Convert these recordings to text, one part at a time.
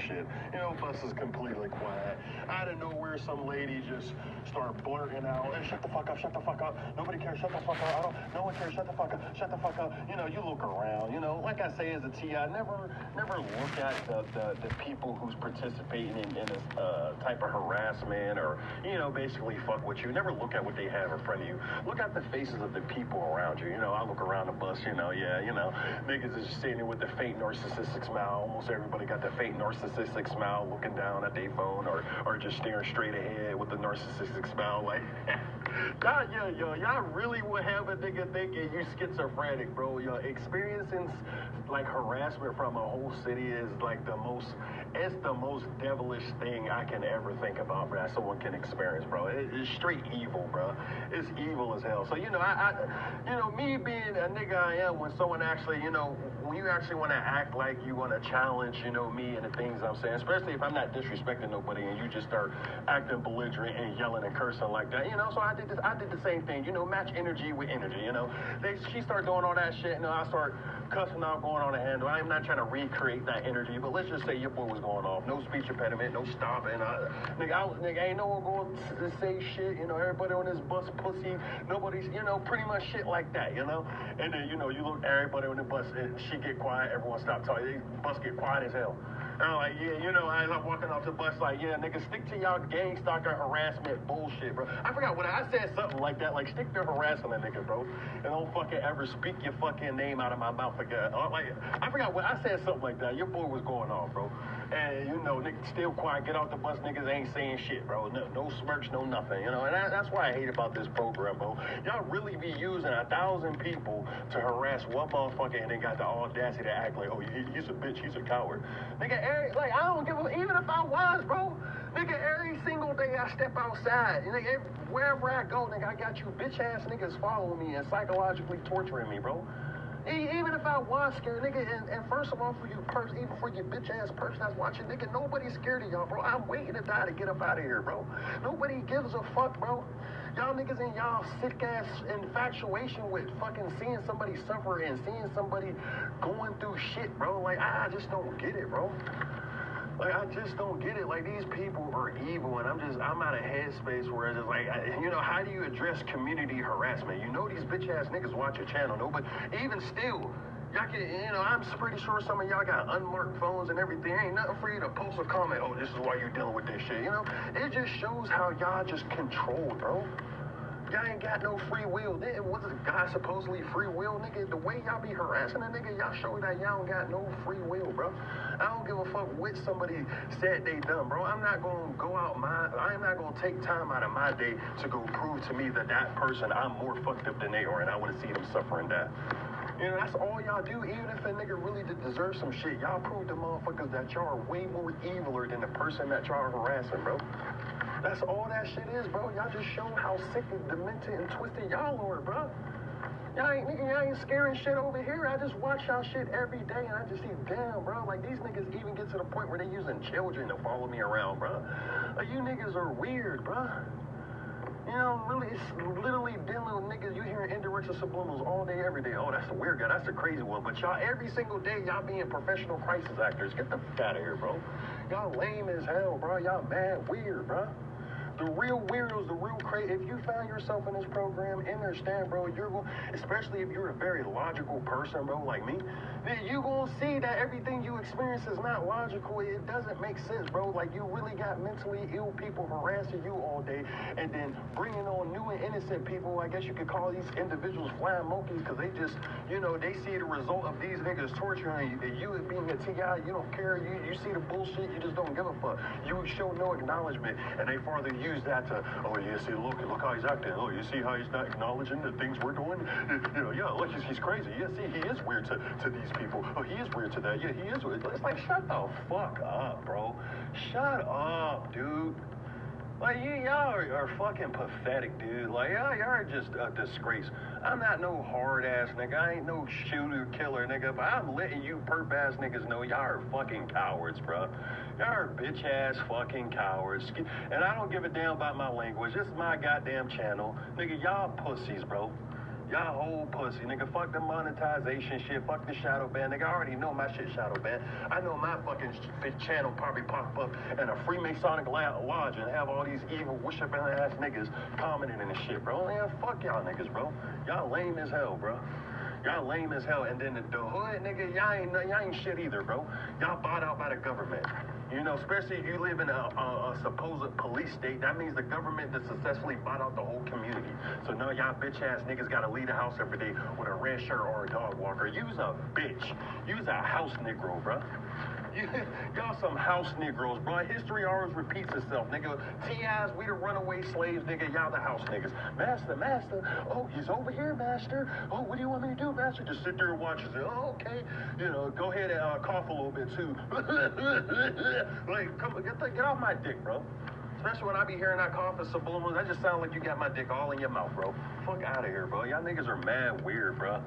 shit. You know, bus is completely quiet. Out of nowhere, some lady just start blurting out, hey, shut the fuck up, shut the fuck up. Nobody cares, shut the fuck up. No one cares, shut the fuck up, shut the fuck up. You know, you look around, you know, like I say as a TI, never look at the people who's participating in this type of harassment or, you know, basically fuck with you. Never look at what they have in front of you. Look at the faces of the people around you. You know, I look around the bus, you know, yeah, you know, niggas is sitting there with the fake narcissistic smile. Almost everybody got the fake narcissistic smile looking down at their phone or just staring straight ahead with the narcissistic smile like, y'all really would have a nigga thinking you schizophrenic, bro. Y'all experiencing like harassment from a whole city is like it's the most devilish thing I can ever think about that someone can experience, bro. It's straight evil, bro. It's evil as hell. So, you know, you know, me being a nigga I am, when someone actually, you know, when you actually want to act like you want to challenge, you know, me and the things I'm saying, especially if I'm not disrespecting nobody and you just start acting belligerent and yelling and cursing like that, you know, so I did the same thing, you know, match energy with energy, you know. She started doing all that shit, you know, I start cussing out, going on the handle. I'm not trying to recreate that energy, but let's just say your boy was going off. No speech impediment, no stopping. Nigga, ain't no one going to say shit, you know, everybody on this bus pussy, nobody's, you know, pretty much shit like that, you know. And then, you know, you look everybody on the bus, and she get quiet, everyone stop talking, the bus get quiet as hell. And I'm like, yeah, you know, as I'm walking off the bus, like, yeah, nigga, stick to y'all gang stalker harassment bullshit, bro. I forgot what I said something like that, like, stick to harassing a nigga, bro. And don't fucking ever speak your fucking name out of my mouth again. Like, I forgot what I said something like that. Your boy was going off, bro. And, you know, niggas still quiet, get off the bus, niggas ain't saying shit, bro. No smirks, no nothing, you know. And that's why I hate about this program, bro. Y'all really be using 1,000 people to harass one motherfucker and then got the audacity to act like, oh, he's a bitch, he's a coward. Nigga, like, I don't give a, even if I was, bro, nigga, every single day I step outside, nigga, wherever I go, nigga, I got you bitch-ass niggas following me and psychologically torturing me, bro. Even if I was scared, nigga, and first of all, for you even for your bitch-ass person that's watching, nigga, nobody's scared of y'all, bro. I'm waiting to die to get up out of here, bro. Nobody gives a fuck, bro. Y'all niggas in y'all sick-ass infatuation with fucking seeing somebody suffer and seeing somebody going through shit, bro. Like, I just don't get it, bro. Like, I just don't get it. Like, these people are evil, and I'm out of headspace where it's just like, you know, how do you address community harassment? You know these bitch-ass niggas watch your channel, no? But even still, y'all can, you know, I'm pretty sure some of y'all got unmarked phones and everything. Ain't nothing for you to post a comment, oh, this is why you're dealing with this shit, you know? It just shows how y'all just controlled, bro. Y'all ain't got no free will. What is God supposedly free will, nigga? The way y'all be harassing a nigga, y'all show that y'all don't got no free will, bro. I don't give a fuck what somebody said they done, bro. I'm not gonna I'm not gonna take time out of my day to go prove to me that person, I'm more fucked up than they are, and I wanna see them suffering that. You know, that's all y'all do. Even if a nigga really did deserve some shit, y'all prove to motherfuckers that y'all are way more eviler than the person that y'all are harassing, bro. That's all that shit is, bro. Y'all just show how sick and demented and twisted y'all are, bro. Y'all ain't scaring shit over here. I just watch y'all shit every day, and I just see, damn, bro. Like, these niggas even get to the point where they using children to follow me around, bro. Like, you niggas are weird, bro. You know, really, it's literally dealing with niggas. You hearing indirects and subliminals all day, every day. Oh, that's the weird guy. That's the crazy one. But y'all, every single day, y'all being professional crisis actors. Get the fuck out of here, bro. Y'all lame as hell, bro. Y'all mad weird, bro. The real weirdos, the real crazy. If you found yourself in this program, understand, bro, you're going, especially if you're a very logical person, bro, like me, then you gonna see that everything you experience is not logical. It doesn't make sense, bro. Like, you really got mentally ill people harassing you all day, and then bringing on new and innocent people. I guess you could call these individuals flying monkeys, because they just, you know, they see the result of these niggas torturing you. You being a TI, you don't care. You see the bullshit, you just don't give a fuck. You show no acknowledgement, and they farther use that to, oh, yeah, see, look how he's acting. Oh, you see how he's not acknowledging the things we're doing? You know, yeah, look, he's crazy. Yeah, see, he is weird to these people. Oh, he is weird to that. Yeah, he is weird. It's like, shut the fuck up, bro. Shut up, dude. Like, y'all are fucking pathetic, dude. Like, y'all are just a disgrace. I'm not no hard-ass nigga. I ain't no shooter killer nigga, but I'm letting you perp-ass niggas know y'all are fucking cowards, bro. Y'all are bitch-ass fucking cowards. And I don't give a damn about my language. This is my goddamn channel. Nigga, y'all pussies, bro. Y'all whole pussy, nigga. Fuck the monetization shit. Fuck the shadow ban, nigga. I already know my shit shadow ban. I know my fucking channel probably pop up in a Freemasonic lodge and have all these evil worshiping ass niggas commenting and shit, bro. Yeah, fuck y'all niggas, bro. Y'all lame as hell, bro. Y'all lame as hell. And then the hood, nigga, y'all ain't shit either, bro. Y'all bought out by the government. You know, especially if you live in a supposed police state, that means the government that successfully bought out the whole community. So now y'all bitch ass niggas gotta leave the house every day with a red shirt or a dog walker. You's a bitch. You's a house Negro, bro. Y'all some house Negroes, bro. History always repeats itself, nigga. T.I.'s, we the runaway slaves, nigga. Y'all the house niggas. Master. Oh, he's over here, master. Oh, what do you want me to do, master? Just sit there and watch it. Oh, okay. You know, go ahead and cough a little bit, too. Like, come get off my dick, bro. Especially when I be hearing that cough and subliminals, that just sound like you got my dick all in your mouth, bro. Fuck out of here, bro. Y'all niggas are mad weird, bro.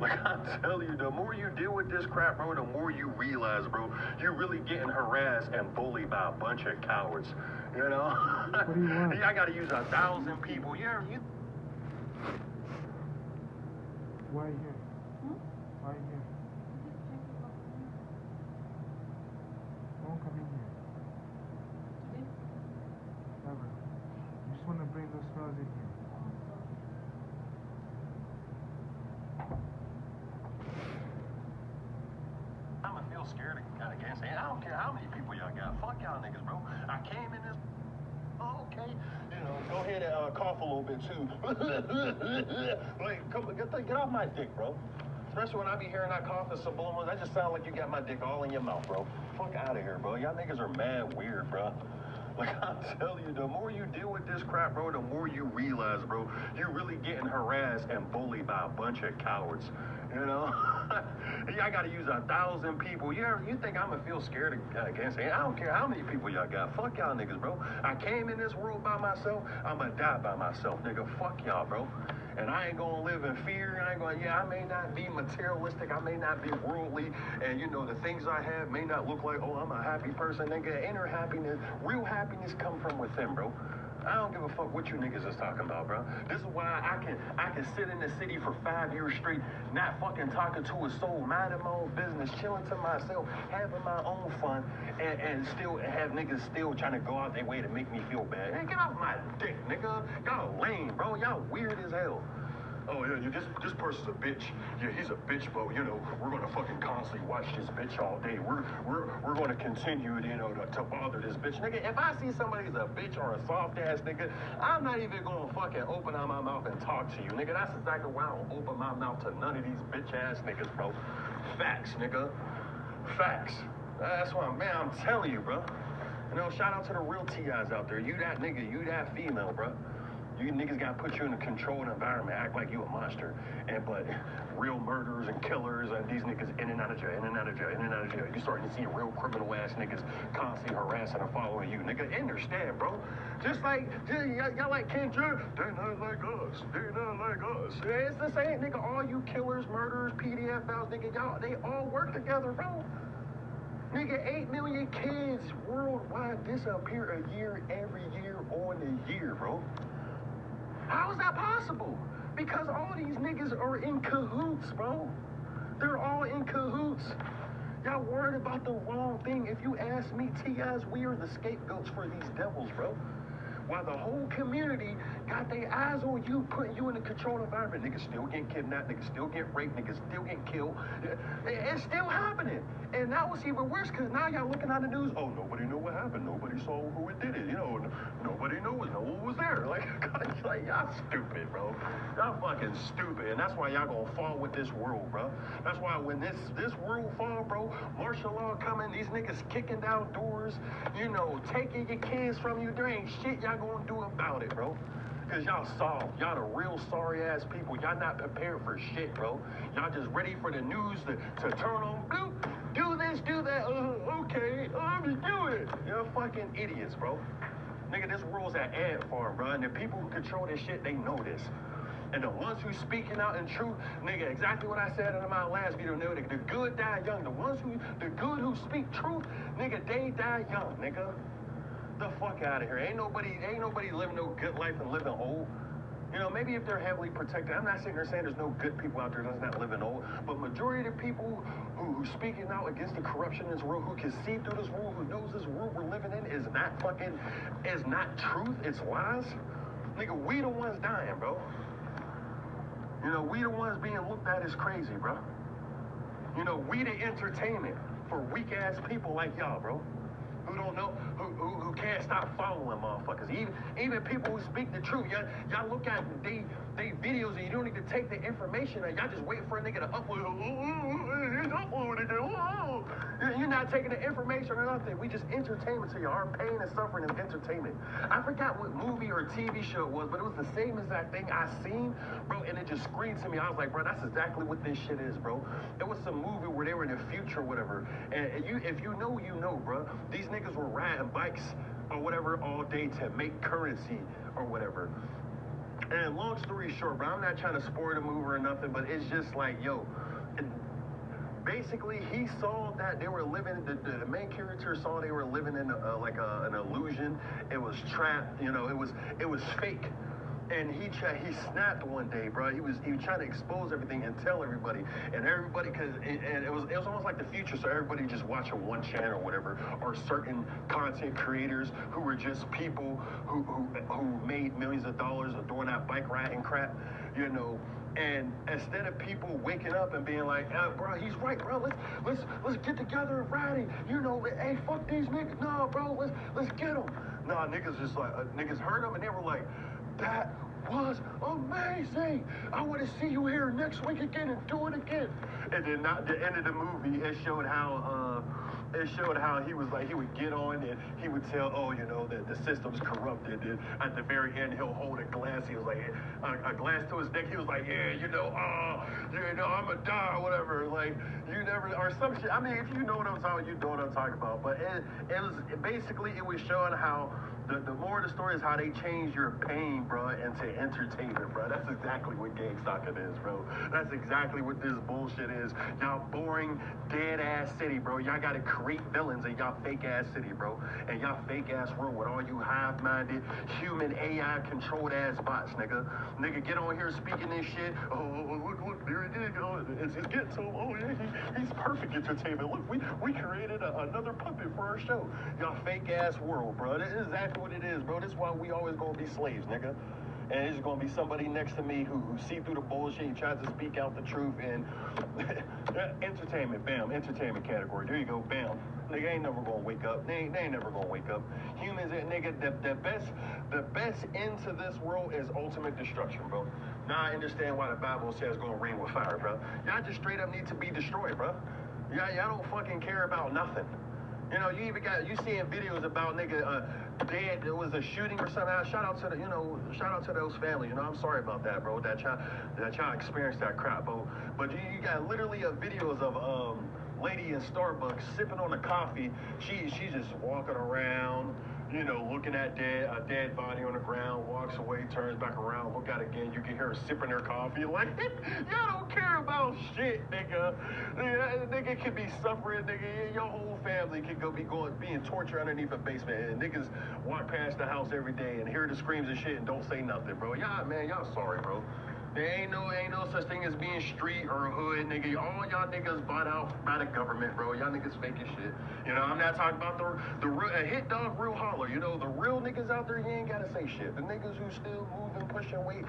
Like, I'm telling you, the more you deal with this crap, bro, the more you realize, bro, you're really getting harassed and bullied by a bunch of cowards. You know? What do you want? I gotta use 1,000 people. Yeah, you. Why here? Why here? Don't come in here. Never. You just want to bring those fellas in here. I'ma feel scared against it. I don't care how many people y'all got. Fuck y'all niggas, bro. I came in this. Oh, okay. You know, go ahead and cough a little bit too. Like, come get off my dick, bro. Especially when I be hearing that cough and subliminals, that just sound like you got my dick all in your mouth, bro. Fuck out of here, bro. Y'all niggas are mad weird, bro. Like, I'm telling you, the more you deal with this crap, bro, the more you realize, bro, you're really getting harassed and bullied by a bunch of cowards. You know? I gotta use 1,000 people. You think I'm gonna feel scared against it? I don't care how many people y'all got. Fuck y'all niggas, bro. I came in this world by myself. I'm gonna die by myself, nigga. Fuck y'all, bro. And I ain't gonna live in fear. I may not be materialistic. I may not be worldly. And, you know, the things I have may not look like, oh, I'm a happy person. Nigga, inner happiness, real happiness come from within, bro. I don't give a fuck what you niggas is talking about, bro. This is why I can sit in the city for 5 years straight, not fucking talking to a soul, minding my own business, chilling to myself, having my own fun, and still have niggas still trying to go out their way to make me feel bad. Hey, get off my dick, nigga. Y'all lame, bro. Y'all weird as hell. Oh, yeah, this person's a bitch. Yeah, he's a bitch, but, you know, we're going to fucking constantly watch this bitch all day. We're going to continue, you know, to bother this bitch. Nigga, if I see somebody's a bitch or a soft-ass nigga, I'm not even going to fucking open out my mouth and talk to you, nigga. That's exactly why I don't open my mouth to none of these bitch-ass niggas, bro. Facts, nigga. Facts. That's why, man, I'm telling you, bro. You know, shout out to the real T.I.s out there. You that nigga, you that female, bro. You niggas gotta put you in a controlled environment, act like you a monster. But real murderers and killers and these niggas in and out of jail, in and out of jail, in and out of jail. You starting to see real criminal ass niggas constantly harassing and following you. Nigga, understand, bro. Just like, y'all like Kendra, they not like us. They not like us. It's the same, nigga. All you killers, murderers, PDFLs, nigga, y'all, they all work together, bro. Nigga, 8 million kids worldwide disappear a year, every year on the year, bro. How is that possible? Because all these niggas are in cahoots, bro. They're all in cahoots. Y'all worried about the wrong thing. If you ask me, T.I.s, we are the scapegoats for these devils, bro. While the whole community got their eyes on you, putting you in a controlled environment. Niggas still getting kidnapped, niggas still get raped, niggas still getting killed. It's still happening. And now it's even worse, because now y'all looking at the news, oh, nobody knew what happened. Nobody saw who it did it. You know, nobody knows. No one was there. Like y'all stupid, bro. Y'all fucking stupid. And that's why y'all gonna fall with this world, bro. That's why when this world fall, bro, martial law coming, these niggas kicking down doors, you know, taking your kids from you. There ain't shit y'all gonna do about it, bro. Because y'all soft. Y'all the real sorry-ass people. Y'all not prepared for shit, bro. Y'all just ready for the news to turn on. Bloop, do this, do that. Okay, let me do it. You're fucking idiots, bro. Nigga, this world's an ant farm, bro. And the people who control this shit, they know this. And the ones who speaking out in truth, nigga, exactly what I said in my last video, nigga, the good die young. The good who speak truth, nigga, they die young, nigga. The fuck out of here. Ain't nobody living no good life and living old. You know, maybe if they're heavily protected, I'm not sitting there saying there's no good people out there that's not living old, but majority of the people who speaking out against the corruption in this world, who can see through this world, who knows this world we're living in is not truth, it's lies. Nigga, we the ones dying, bro. You know, we the ones being looked at as crazy, bro. You know, we the entertainment for weak ass people like y'all, bro. Who don't know, who can't stop following motherfuckers. Even people who speak the truth. Y'all look at they videos and you don't need to take the information and y'all just wait for a nigga to upload. He's uploading it. You're not taking the information or nothing. We just entertainment to you. Our pain and suffering is entertainment. I forgot what movie or TV show it was, but it was the same exact thing I seen, bro, and it just screamed to me. I was like, bro, that's exactly what this shit is, bro. It was some movie where they were in the future or whatever. And if you know, you know, bro. These niggas were riding bikes or whatever all day to make currency or whatever. And long story short, bro, I'm not trying to spoil the movie or nothing, but it's just like, yo, basically he saw that they were living, the main character saw they were living in an illusion. It was trapped, you know, it was fake. And he snapped one day, bro. He was trying to expose everything and tell everybody, and everybody, and it was almost like the future. So everybody just watching one channel or whatever, or certain content creators who were just people who made millions of dollars doing that bike riding crap, you know. And instead of people waking up and being like, bro, he's right, bro. Let's get together and ride it. You know, hey, fuck these niggas. No, bro, let's get them. Nah, niggas just like niggas heard them and they were like, that was amazing. I want to see you here next week again and do it again. And then at the end of the movie, it showed how he was like, he would get on and he would tell, oh, you know, that the system's corrupted. And at the very end, he'll hold a glass. He was like, a glass to his neck. He was like, yeah, you know, I'm a die or whatever. Like, you never, or some shit. I mean, if you know what I'm talking, you know what I'm talking about. But it was basically, it was showing how the more of the story is how they change your pain, bro, into entertainment, bro. That's exactly what GameStop is, bro. That's exactly what this bullshit is. Y'all boring, dead-ass city, bro. Y'all gotta create villains in y'all fake-ass city, bro. And y'all fake-ass world with all you hive-minded, human AI-controlled ass bots, nigga. Nigga, get on here speaking this shit. Oh, look, there it is. Oh, it's getting to him. Oh, yeah, he's perfect entertainment. Look, we created another puppet for our show. Y'all fake-ass world, bro. This is exactly what it is, bro. This is why we always gonna be slaves, nigga. And it's gonna be somebody next to me who see through the bullshit and tries to speak out the truth. And entertainment, bam, entertainment category. There you go, bam. Nigga ain't never gonna wake up. They ain't never gonna wake up. Humans, nigga, the best end to this world is ultimate destruction, bro. Now I understand why the Bible says it's gonna rain with fire, bro. Y'all just straight up need to be destroyed, bro. Y'all don't fucking care about nothing. You know, you seeing videos about nigga dead. It was a shooting or something. Shout out to those families. You know, I'm sorry about that, bro. That y'all experienced that crap, bro. But you got literally videos of lady in Starbucks sipping on a coffee. She's just walking around, you know, looking at a dead body on the ground, walks away, turns back around, look at it again. You can hear her sipping her coffee. Like, y'all don't care about shit, nigga. Nigga could be suffering, nigga. Your whole family could being tortured underneath a basement. And niggas walk past the house every day and hear the screams and shit and don't say nothing, bro. Y'all sorry, bro. There ain't no such thing as being street or hood, nigga. All y'all niggas bought out by the government, bro. Y'all niggas faking shit. You know, I'm not talking about the real, hit dog real holler. You know, the real niggas out there, you ain't gotta say shit. The niggas who still moving, pushing weight,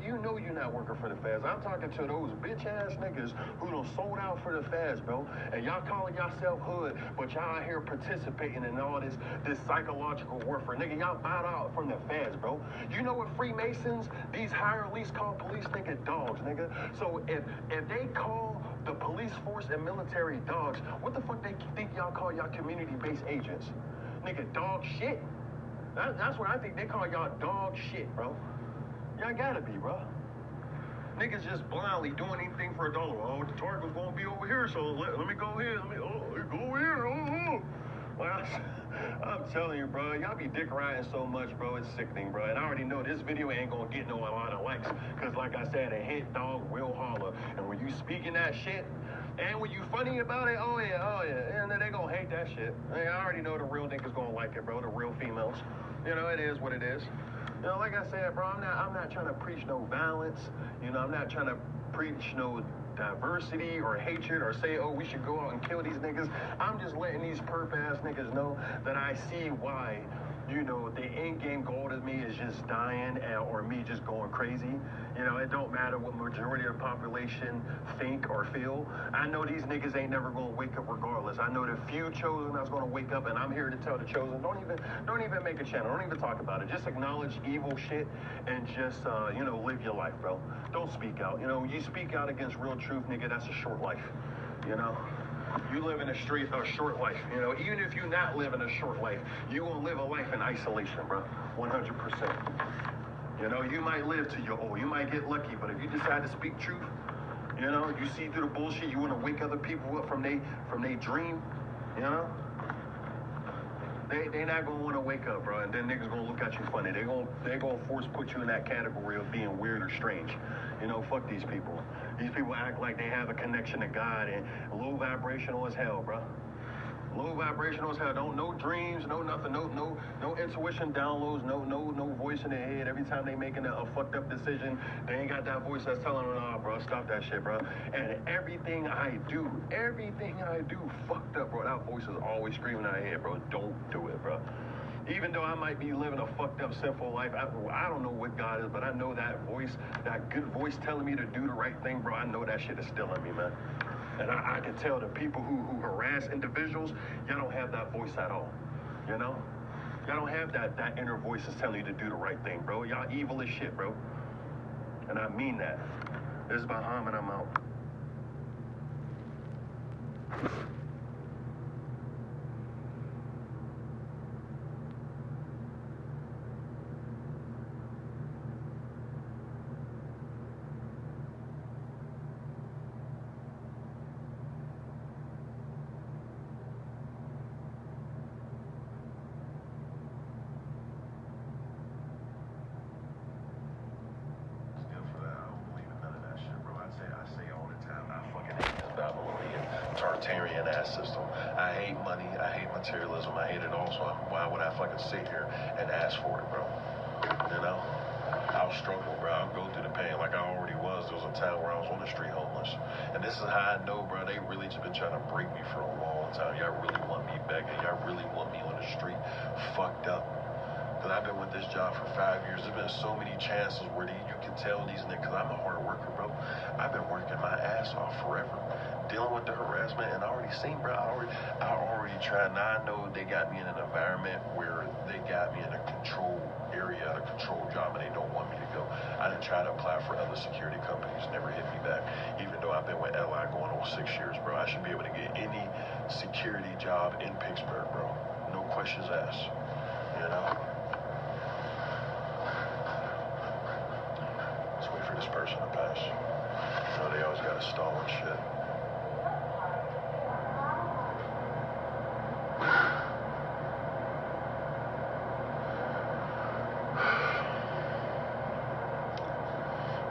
you know you're not working for the feds. I'm talking to those bitch ass niggas who done sold out for the feds, bro. And y'all calling yourself hood, but y'all out here participating in all this psychological warfare. Nigga, y'all bought out from the feds, bro. You know what Freemasons, these higher least call police nigga dogs, nigga. So if they call the police force and military dogs, what the fuck they think y'all call y'all community-based agents? Nigga, dog shit. That's what I think they call y'all dog shit, bro. Y'all gotta be, bro. Niggas just blindly doing anything for $1. Oh, the target's gonna be over here, so let me go here. Go here. Oh. Well, I'm telling you, bro, y'all be dick riding so much, bro, it's sickening, bro. And I already know this video ain't gonna get a lot of likes, because like I said, a hit dog will holler. And when you speaking that shit, and when you funny about it, oh yeah, and then they gonna hate that shit. I already know the real niggas gonna like like it, bro. The real females. You know, it is what it is. You know, like I said, bro, I'm not trying to preach no violence. You know, I'm not trying to preach no diversity or hatred or say, oh, we should go out and kill these niggas. I'm just letting these perp ass niggas know that I see why, you know, the end game goal to me is just dying or me just going crazy. You know, it don't matter what majority of the population think or feel. I know these niggas ain't never gonna wake up regardless. I know the few chosen that's gonna wake up, and I'm here to tell the chosen, don't even make a channel. Don't even talk about it. Just acknowledge evil shit and just, you know, live your life, bro. Don't speak out. You know, you speak out against real truth, nigga, that's a short life, you know? You live in a short life, you know. Even if you're not living a short life, you gonna live a life in isolation, bro. 100%. You know, you might live to your old. You might get lucky, but if you decide to speak truth, you know, you see through the bullshit. You want to wake other people up from they dream. You know, they not gonna want to wake up, bro. And then niggas gonna look at you funny. They gonna force put you in that category of being weird or strange. You know, fuck these people. These people act like they have a connection to God and low vibrational as hell, bro. Low vibrational as hell. No dreams, no nothing, no intuition downloads, no voice in their head. Every time they making a fucked up decision, they ain't got that voice that's telling them, nah, bro, stop that shit, bro. And everything I do fucked up, bro. That voice is always screaming in our head, bro. Don't do it, bro. Even though I might be living a fucked up, sinful life, I don't know what God is, but I know that voice, that good voice telling me to do the right thing, bro. I know that shit is still in me, man. And I can tell the people who harass individuals, y'all don't have that voice at all, you know? Y'all don't have that inner voice that's telling you to do the right thing, bro. Y'all evil as shit, bro. And I mean that. This is Baham and I'm out. Tartarian ass system. I hate money. I hate materialism. I hate it all. So why would I fucking sit here and ask for it, bro? You know? I'll struggle, bro. I'll go through the pain like I already was. There was a time where I was on the street homeless. And this is how I know, bro, they really just been trying to break me for a long time. Y'all really want me begging. Y'all really want me on the street fucked up. Because I've been with this job for 5 years. There's been so many chances where you can tell these niggas, because I'm a hard worker, bro. I've been working my ass off forever. Dealing with the harassment, and I already seen, bro, I already tried. Now I know they got me in an environment where they got me in a control area, a control job, and they don't want me to go. I didn't try to apply for other security companies, never hit me back. Even though I've been with LI going on 6 years, bro, I should be able to get any security job in Pittsburgh, bro. No questions asked, you know? Let's wait for this person to pass. You know, they always got to stall and shit.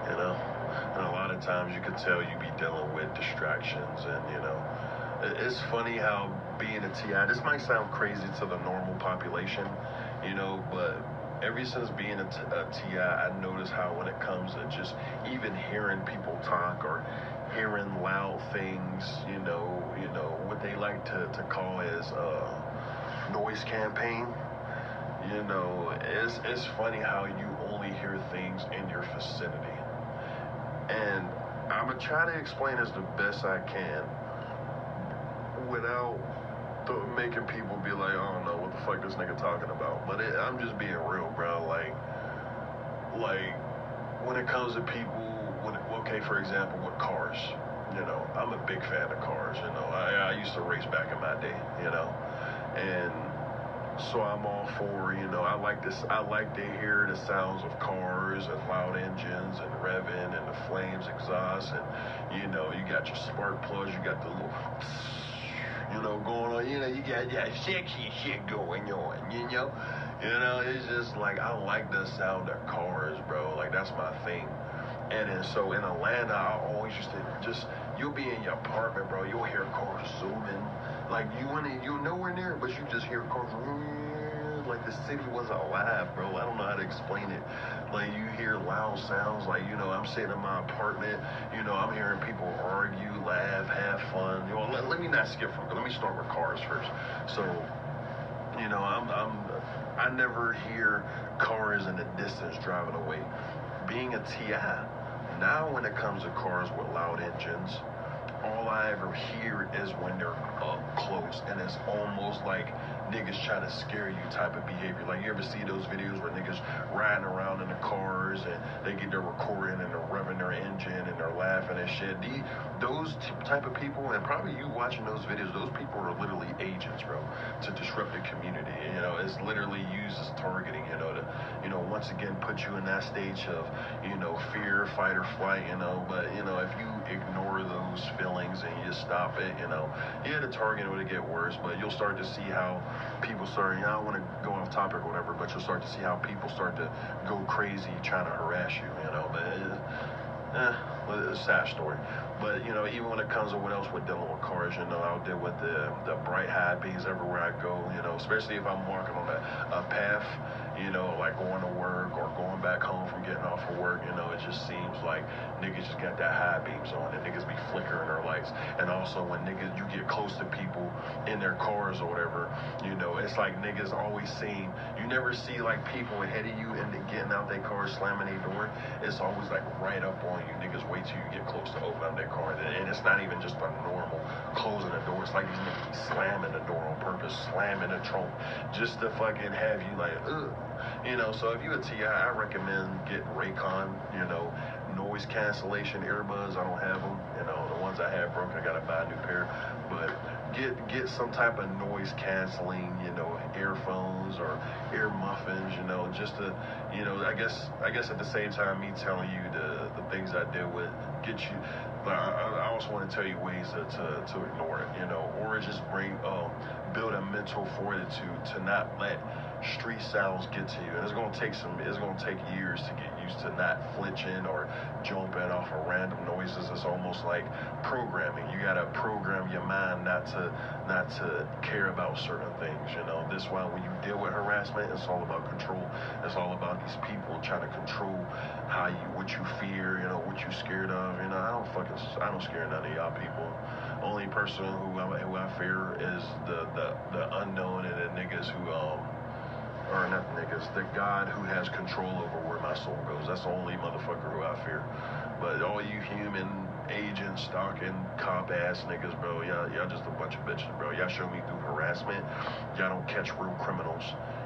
You know, and a lot of times you could tell you be dealing with distractions, and you know, it's funny how being a TI, this might sound crazy to the normal population, you know, but ever since being a TI, I noticed how when it comes to just even hearing people talk or hearing loud things, you know, what they like to call as noise campaign. You know, it's funny how you only hear things in your vicinity. And I'm going to try to explain as the best I can without making people be like, I don't know what the fuck this nigga talking about. But I'm just being real, bro. Like when it comes to people, okay, for example, with cars, you know, I'm a big fan of cars, you know. I used to race back in my day, you know. And so I'm all for, you know, I like to hear the sounds of cars and loud engines and revving and the flames exhaust, and you know, you got your spark plugs, you got the little, you know, going on, you know, you got that sexy shit going on, you know, it's just like, I like the sound of cars, bro, like that's my thing. And then so in Atlanta, I always used to you'll be in your apartment, bro, you'll hear cars zooming. Like, you're nowhere near it, but you just hear cars, like the city wasn't alive, bro. I don't know how to explain it. Like, you hear loud sounds, like, you know, I'm sitting in my apartment, you know, I'm hearing people argue, laugh, have fun. You know, let me not skip from, let me start with cars first. So, you know, I never hear cars in the distance driving away. Being a TI, now when it comes to cars with loud engines, all I ever hear is when they're up close, and it's almost like niggas trying to scare you type of behavior. Like, you ever see those videos where niggas riding around in the cars and they get their recording and they're revving their engine and they're laughing and shit. Those type of people, and probably you watching those videos, those people are literally agents, bro, to disrupt the community. You know, it's literally used as targeting, you know, to, you know, once again put you in that stage of, you know, fear, fight or flight, you know. But, you know, if you ignore those feelings and you stop it, you know, yeah, the targeting would get worse, but you'll start to see how people start, you know, I don't want to go off topic or whatever, but you'll start to see how people start to go crazy trying to harass you, you know. But it's a sad story. But, you know, even when it comes to what else we're dealing with cars, you know, I deal with the bright high beams everywhere I go, you know, especially if I'm walking on a path, you know, like going to work or going back home from getting off of work, you know, it just seems like niggas just got that high beams on and niggas be flickering their lights. And also when niggas, you get close to people in their cars or whatever, you know, it's like niggas always seem, you never see like people ahead of you and then getting out their car, slamming their door. It's always like right up on you. Niggas wait till you get close to open up their car. And it's not even just a normal closing the door. It's like these niggas be slamming the door on purpose, slamming the trunk just to fucking have you like, ugh. You know, so if you a TI, I recommend getting Raycon, you know, noise cancellation earbuds. I don't have them, you know, the ones I have broken, I gotta buy a new pair. But get some type of noise canceling, you know, earphones or ear muffins, you know, just to, you know, I guess at the same time me telling you the things I deal with, get you, I also want to tell you ways to ignore it, you know, or just build a mental fortitude to not let street sounds get to you. And it's gonna take years to get used to not flinching or jumping off of random noises. It's almost like programming. You gotta program your mind not to care about certain things, you know. This why when you deal with harassment, it's all about control. It's all about these people trying to control what you fear, you know, what you scared of. You know, I don't scare none of y'all people. Only person who I fear is the unknown and the niggas who or not niggas, the God who has control over where my soul goes. That's the only motherfucker who I fear. But all you human agent stalking cop ass niggas, bro, y'all just a bunch of bitches, bro. Y'all show me through harassment. Y'all don't catch real criminals.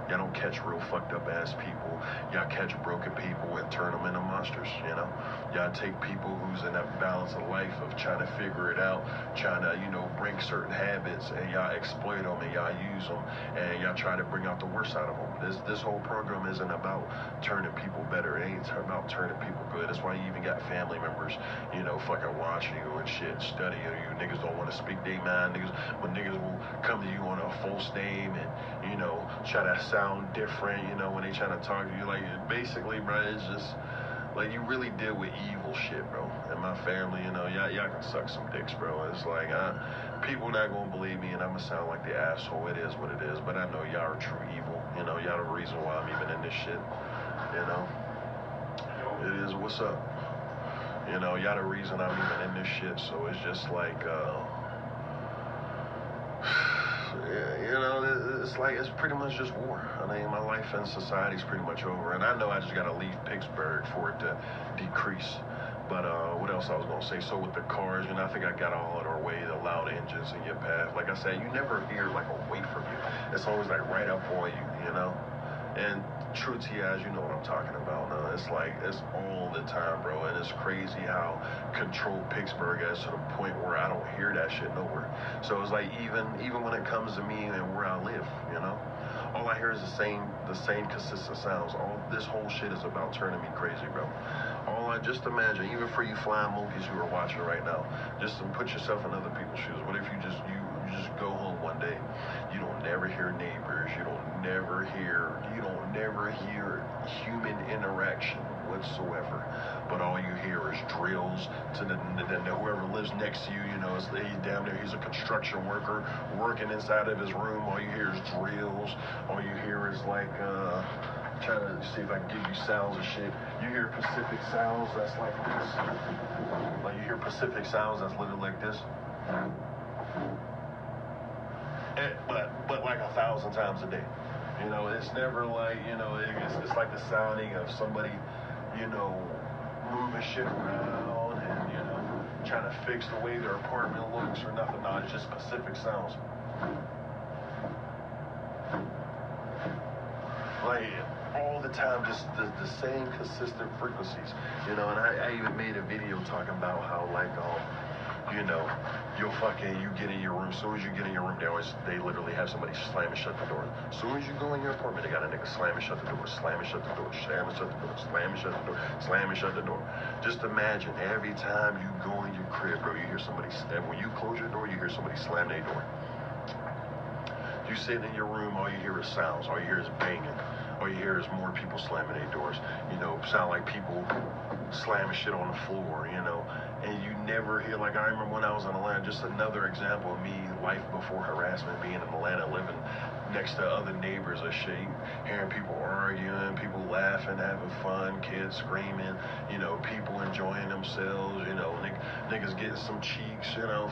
Y'all don't catch real fucked up ass people. Y'all catch broken people and turn them into monsters, you know? Y'all take people who's in that balance of life of trying to figure it out, trying to, you know, break certain habits, and y'all exploit them and y'all use them, and y'all try to bring out the worst out of them. This whole program isn't about turning people better. It ain't about turning people good. That's why you even got family members, you know, fucking watching you and shit, studying you. Niggas don't want to speak their mind. Niggas will come to you on a false name and, you know, try to sound different, you know, when they trying to talk to you. Like, basically, bro, it's just like you really deal with evil shit, bro. And my family, you know, y'all can suck some dicks, bro. It's like people not gonna believe me, and I'm gonna sound like the asshole. It is what it is. But I know y'all are true evil. You know, y'all the reason why I'm even in this shit. You know, it is what's up. You know, y'all the reason I'm even in this shit. So it's just like, you know, it's like, it's pretty much just war. I mean, my life in society is pretty much over. And I know I just got to leave Pittsburgh for it to decrease. But what else I was going to say? So with the cars, you know, I think I got all of our way, the loud engines in your path. Like I said, you never hear like away from you. It's always like right up on you, you know? And true TIs, you know what I'm talking about. It's like, it's all the time, bro. And it's crazy how controlled Pittsburgh is to the point where I don't hear that shit nowhere. So it's like, even when it comes to me and where I live, you know, all I hear is the same consistent sounds. All this whole shit is about turning me crazy, bro. Just imagine, even for you flying monkeys who are watching right now, just put yourself in other people's shoes. What if you just go home one day, you don't never hear neighbors, you don't never hear human interaction whatsoever, but all you hear is drills to whoever lives next to you, you know, he's a construction worker working inside of his room. All you hear is drills. All you hear is things like, trying to see if I can give you sounds and shit. You hear Pacific sounds that's like this. Like you hear Pacific sounds that's literally like this. But like 1,000 times a day. You know, it's never like, you know, it's like the sounding of somebody, you know, moving shit around and, you know, trying to fix the way their apartment looks or nothing. No, it's just Pacific sounds. Like all the time, just the same consistent frequencies, you know. And I even made a video talking about how, like, you know, you get in your room. As soon as you get in your room, they literally have somebody slam and shut the door. As soon as you go in your apartment, they got a nigga slam and shut the door, slam and shut the door, slam and shut the door, slam and shut the door, slam and shut the door. Just imagine every time you go in your crib, bro, you hear somebody slam. When you close your door, you hear somebody slam their door. You sit in your room, all you hear is sounds. All you hear is banging. All you hear is more people slamming their doors. You know, sound like people slamming shit on the floor, you know. And you never hear, like, I remember when I was in Atlanta, just another example of me, life before harassment, being in Atlanta, living next to other neighbors and shit, hearing people arguing, people laughing, having fun, kids screaming, you know, people enjoying themselves, you know, niggas getting some cheeks, you know,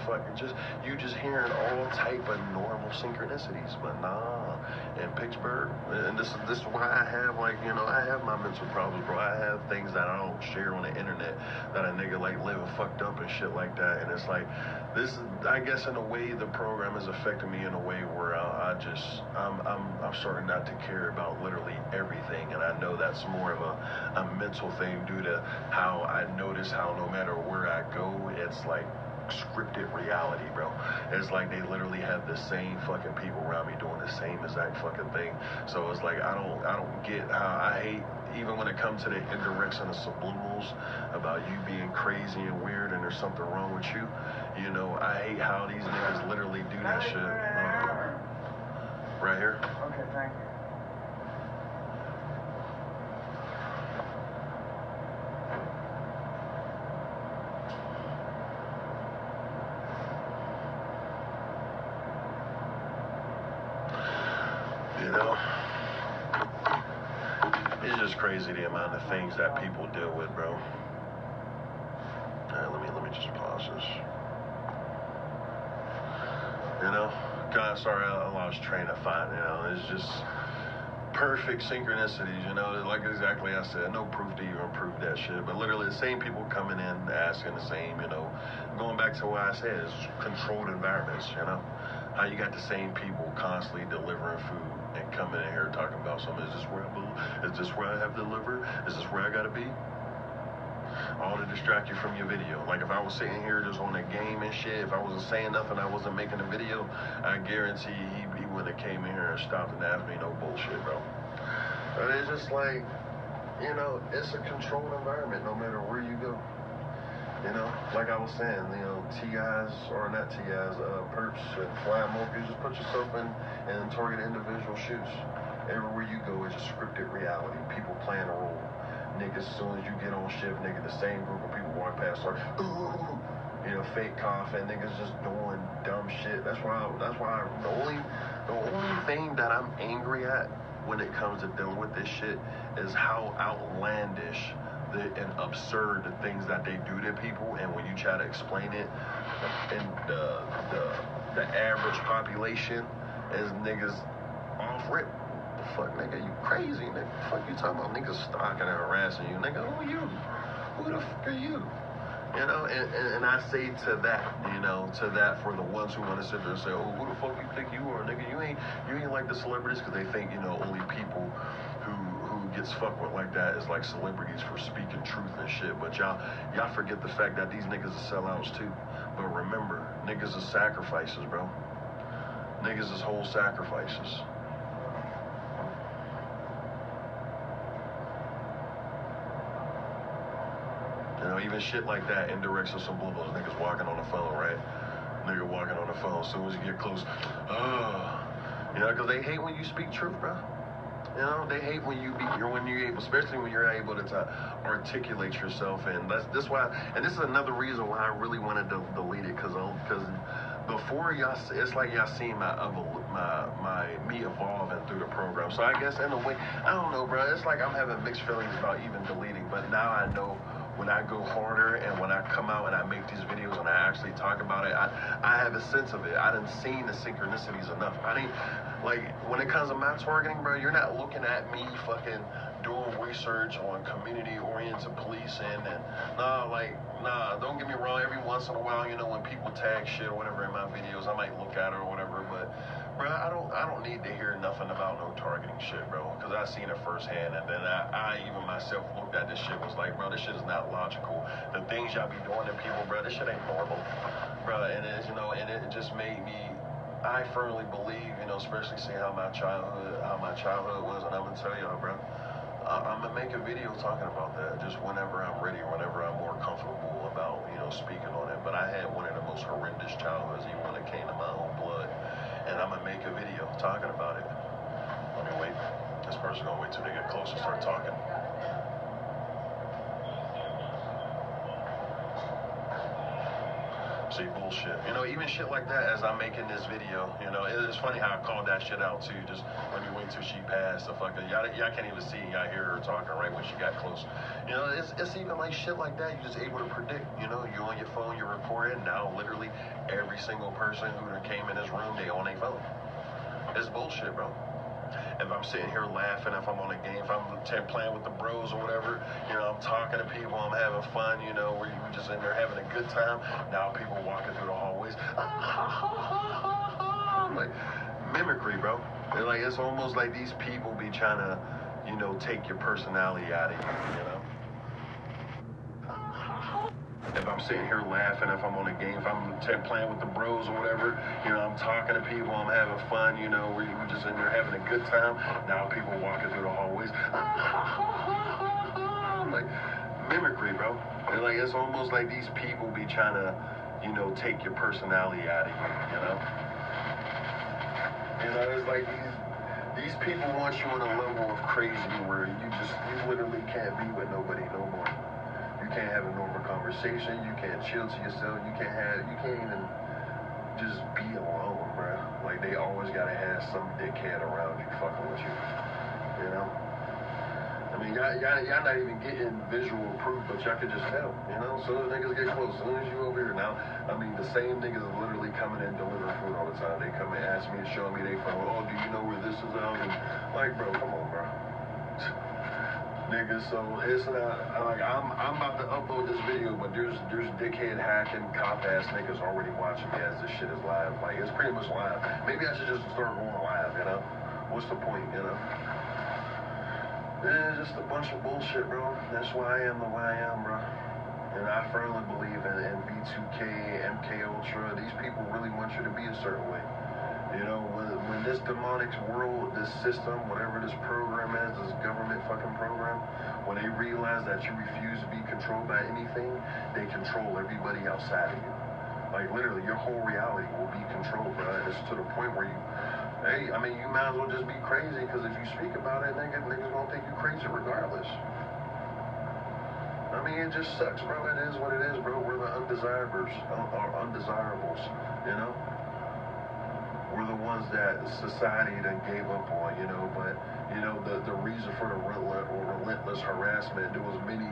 you just hearing all type of normal synchronicities. But nah, in Pittsburgh, and this is why I have, like, you know, I have my mental problems, bro. I have things that I don't share on the internet, that a nigga like living fucked up and shit like that. And it's like, this is, I guess, in a way, the program has affected me in a way where I'm starting not to care about literally everything. And I know that's more of a mental thing due to how I notice how no matter where I go, it's like scripted reality, bro. It's like they literally have the same fucking people around me doing the same exact fucking thing. So it's like I don't get how I hate, even when it comes to the indirects and the subliminals about you being crazy and weird and there's something wrong with you. You know, I hate how these niggas literally do that shit. Right here. Okay, thank you. You know, it's just crazy the amount of things that people deal with, bro. All right, let me just pause this. You know, God, sorry, I lost train of thought. You know, it's just perfect synchronicities. You know, like exactly I said, no proof to even prove that shit. But literally, the same people coming in asking the same. You know, going back to what I said, is controlled environments. You know, how you got the same people constantly delivering food and coming in here talking about something. Is this where I have to deliver? Is this where I gotta be? All to distract you from your video. Like if I was sitting here just on a game and shit, if I wasn't saying nothing, I wasn't making a video, I guarantee he wouldn't have came in here and stopped and asked me no bullshit, bro. But it's just like, you know, it's a controlled environment no matter where you go. You know, like I was saying, you know, perps and flying monkeys, just put yourself in target individual shoes. Everywhere you go is a scripted reality. People playing a role. Niggas, as soon as you get on shift, nigga, the same group of people walk past, start, ooh, you know, fake coughing, niggas just doing dumb shit. That's why the only thing that I'm angry at when it comes to dealing with this shit is how outlandish and absurd the things that they do to people, and when you try to explain it, and the average population is niggas off rip. The fuck, nigga, you crazy, nigga? The fuck you talking about? Niggas stalking and harassing you, nigga. Who are you? Who the fuck are you? You know, and I say to that for the ones who want to sit there and say, oh, who the fuck you think you are, nigga? You ain't like the celebrities, because they think, you know, only people who gets fucked with like that is like celebrities for speaking truth and shit. But y'all forget the fact that these niggas are sellouts too. But remember, niggas is sacrifices, bro. Niggas is whole sacrifices. You know, even shit like that, indirects or subliminals, niggas walking on the phone, right? Nigga walking on the phone, as soon as you get close, you know, because they hate when you speak truth, bro. You know, they hate when you're able, especially when you're able to articulate yourself. And this is another reason why I really wanted to delete it, because before y'all, it's like y'all seen me evolving through the program. So I guess in a way, I don't know, bro. It's like I'm having mixed feelings about even deleting, but now I know when I go harder and when I come out and I make these videos and I actually talk about it, I have a sense of it. I done seen the synchronicities enough. I didn't, like, when it comes to my targeting, bro, you're not looking at me fucking doing research on community-oriented policing and nah, don't get me wrong, every once in a while, you know, when people tag shit or whatever in my videos, I might look at it or whatever, but bro, I don't need to hear nothing about no targeting shit, bro, because I seen it firsthand, and then I even myself looked at this shit, was like, bro, this shit is not logical. The things y'all be doing to people, bro, this shit ain't normal, bro, and it's, you know, and it just made me, I firmly believe, you know, especially seeing how my childhood was, and I'm gonna tell y'all, bro, I'm gonna make a video talking about that just whenever I'm ready, whenever I'm more comfortable about, you know, speaking on it. But I had one of the most horrendous childhoods, even when it came to my own blood. And I'm gonna make a video talking about it. Let me wait. This person's gonna wait till they get close and start talking. See, bullshit. You know, even shit like that as I'm making this video, you know, it's funny how I called that shit out too. Just let me wait till she passed. The fucking, y'all can't even see, y'all hear her talking right when she got close. You know, it's even like shit like that you're just able to predict. You know, you on your phone, you record it, now literally every single person who came in this room, they on their phone. It's bullshit, bro. If I'm sitting here laughing, if I'm on a game, if I'm playing with the bros or whatever, you know, I'm talking to people, I'm having fun, you know, we're just in there having a good time. Now people walking through the hallways, like mimicry, bro. Like it's almost like these people be trying to, you know, take your personality out of you, you know. If I'm sitting here laughing, if I'm on a game, if I'm playing with the bros or whatever, you know, I'm talking to people, I'm having fun, you know, we're just in there having a good time. Now people walking through the hallways, like mimicry, bro. Like it's almost like these people be trying to, you know, take your personality out of you, you know. You know, it's like these people want you on a level of crazy where you literally can't be with nobody no more. You can't have a normal conversation. You can't chill to yourself. You can't even just be alone, bro. Like they always gotta have some dickhead around you fucking with you. You know? I mean, y'all not even getting visual proof, but y'all could just tell. You know? As soon as niggas get close, as soon as you over here now, I mean, the same niggas are literally coming in delivering food all the time. They come and ask me and show me their phone. Oh, do you know where this is out? And like, bro, come on, bro. Niggas, so it's not like I'm about to upload this video, but there's dickhead hacking cop ass niggas already watching me as this shit is live. Like it's pretty much live. Maybe I should just start going live, you know? What's the point, you know? It's just a bunch of bullshit, bro. That's why I am the way I am, bro. And I firmly believe in B2K, MK Ultra. These people really want you to be a certain way. You know, when this demonic world, this system, whatever this program is, this government fucking program, when they realize that you refuse to be controlled by anything, they control everybody outside of you. Like literally, your whole reality will be controlled, bro. And it's to the point where you, hey, I mean, you might as well just be crazy, because if you speak about it, niggas gonna think you crazy regardless. I mean, it just sucks, bro. It is what it is, bro. We're the undesirables, you know? We're the ones that society done gave up on, you know, but, you know, the reason for the relentless harassment, there was many,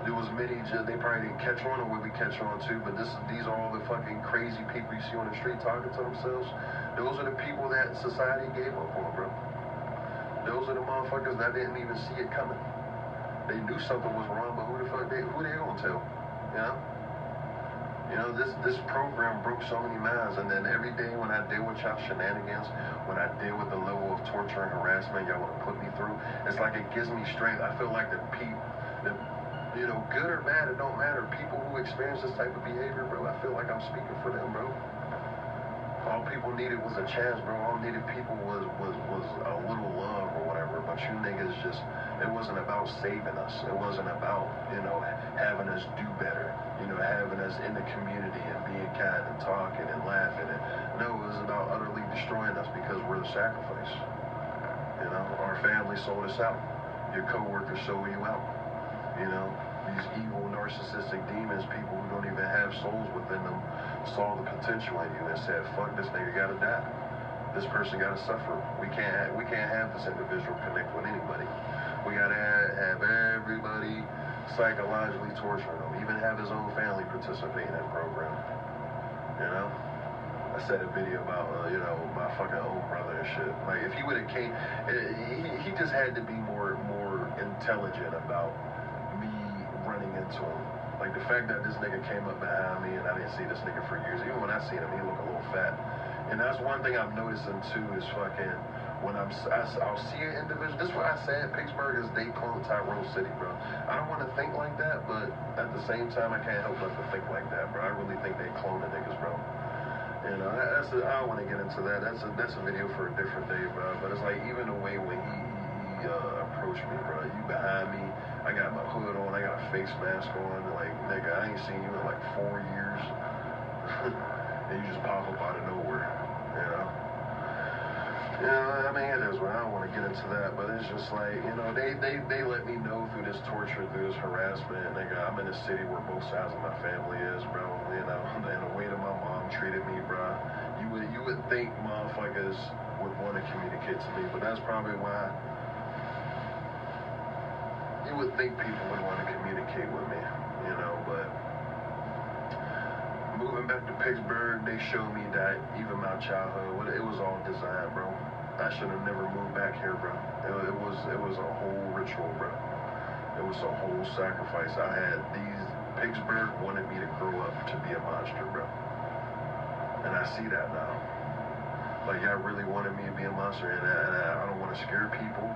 they probably didn't catch on the way we catch on too, but these are all the fucking crazy people you see on the street talking to themselves. Those are the people that society gave up on, bro. Those are the motherfuckers that didn't even see it coming. They knew something was wrong, but who they gonna tell, you know? You know, this program broke so many minds, and then every day when I deal with y'all shenanigans, when I deal with the level of torture and harassment y'all want to put me through, it's like it gives me strength. I feel like you know, good or bad, it don't matter. People who experience this type of behavior, bro, I feel like I'm speaking for them, bro. All people needed was a chance, bro. All needed people was a little love or whatever. But you niggas just, it wasn't about saving us. It wasn't about, you know, having us do better. You know, having us in the community and being kind and talking and laughing. And no, it was about utterly destroying us because we're the sacrifice. You know, our family sold us out. Your coworkers sold you out. You know, these evil narcissistic demons, people who don't even have souls within them, saw the potential in you and said, fuck, this nigga gotta die. This person gotta suffer. We can't have this individual connect with anybody. We gotta have everybody psychologically torturing him, even have his own family participate in that program. You know? I said a video about, my fucking own brother and shit. Like, if he would have came, he just had to be more intelligent about me running into him. Like, the fact that this nigga came up behind me and I didn't see this nigga for years. Even when I seen him, he looked a little fat. And that's one thing I'm noticing, too, is fucking, when I'll see an individual, this is what I said, Pittsburgh is they clone Tyrone City, bro. I don't want to think like that, but at the same time, I can't help but to think like that, bro. I really think they clone the niggas, bro. You know, I don't want to get into that. That's a video for a different day, bro. But it's like, even the way when he approached me, bro. You behind me, I got my hood on, I got a face mask on. Like, nigga, I ain't seen you in like 4 years. And you just pop up out of nowhere, you know? Yeah, I mean, it is, I don't want to get into that, but it's just like, they let me know through this torture, through this harassment, nigga, I'm in a city where both sides of my family is, bro, and the way that my mom treated me, bro, you would think motherfuckers would want to communicate to me, but that's probably why you would think people would want to communicate with me, but moving back to Pittsburgh, they showed me that even my childhood, it was all designed, bro. I should have never moved back here, bro. It was a whole ritual, bro. It was a whole sacrifice. Pittsburgh wanted me to grow up to be a monster, bro. And I see that now. Like, y'all really wanted me to be a monster, and I don't want to scare people.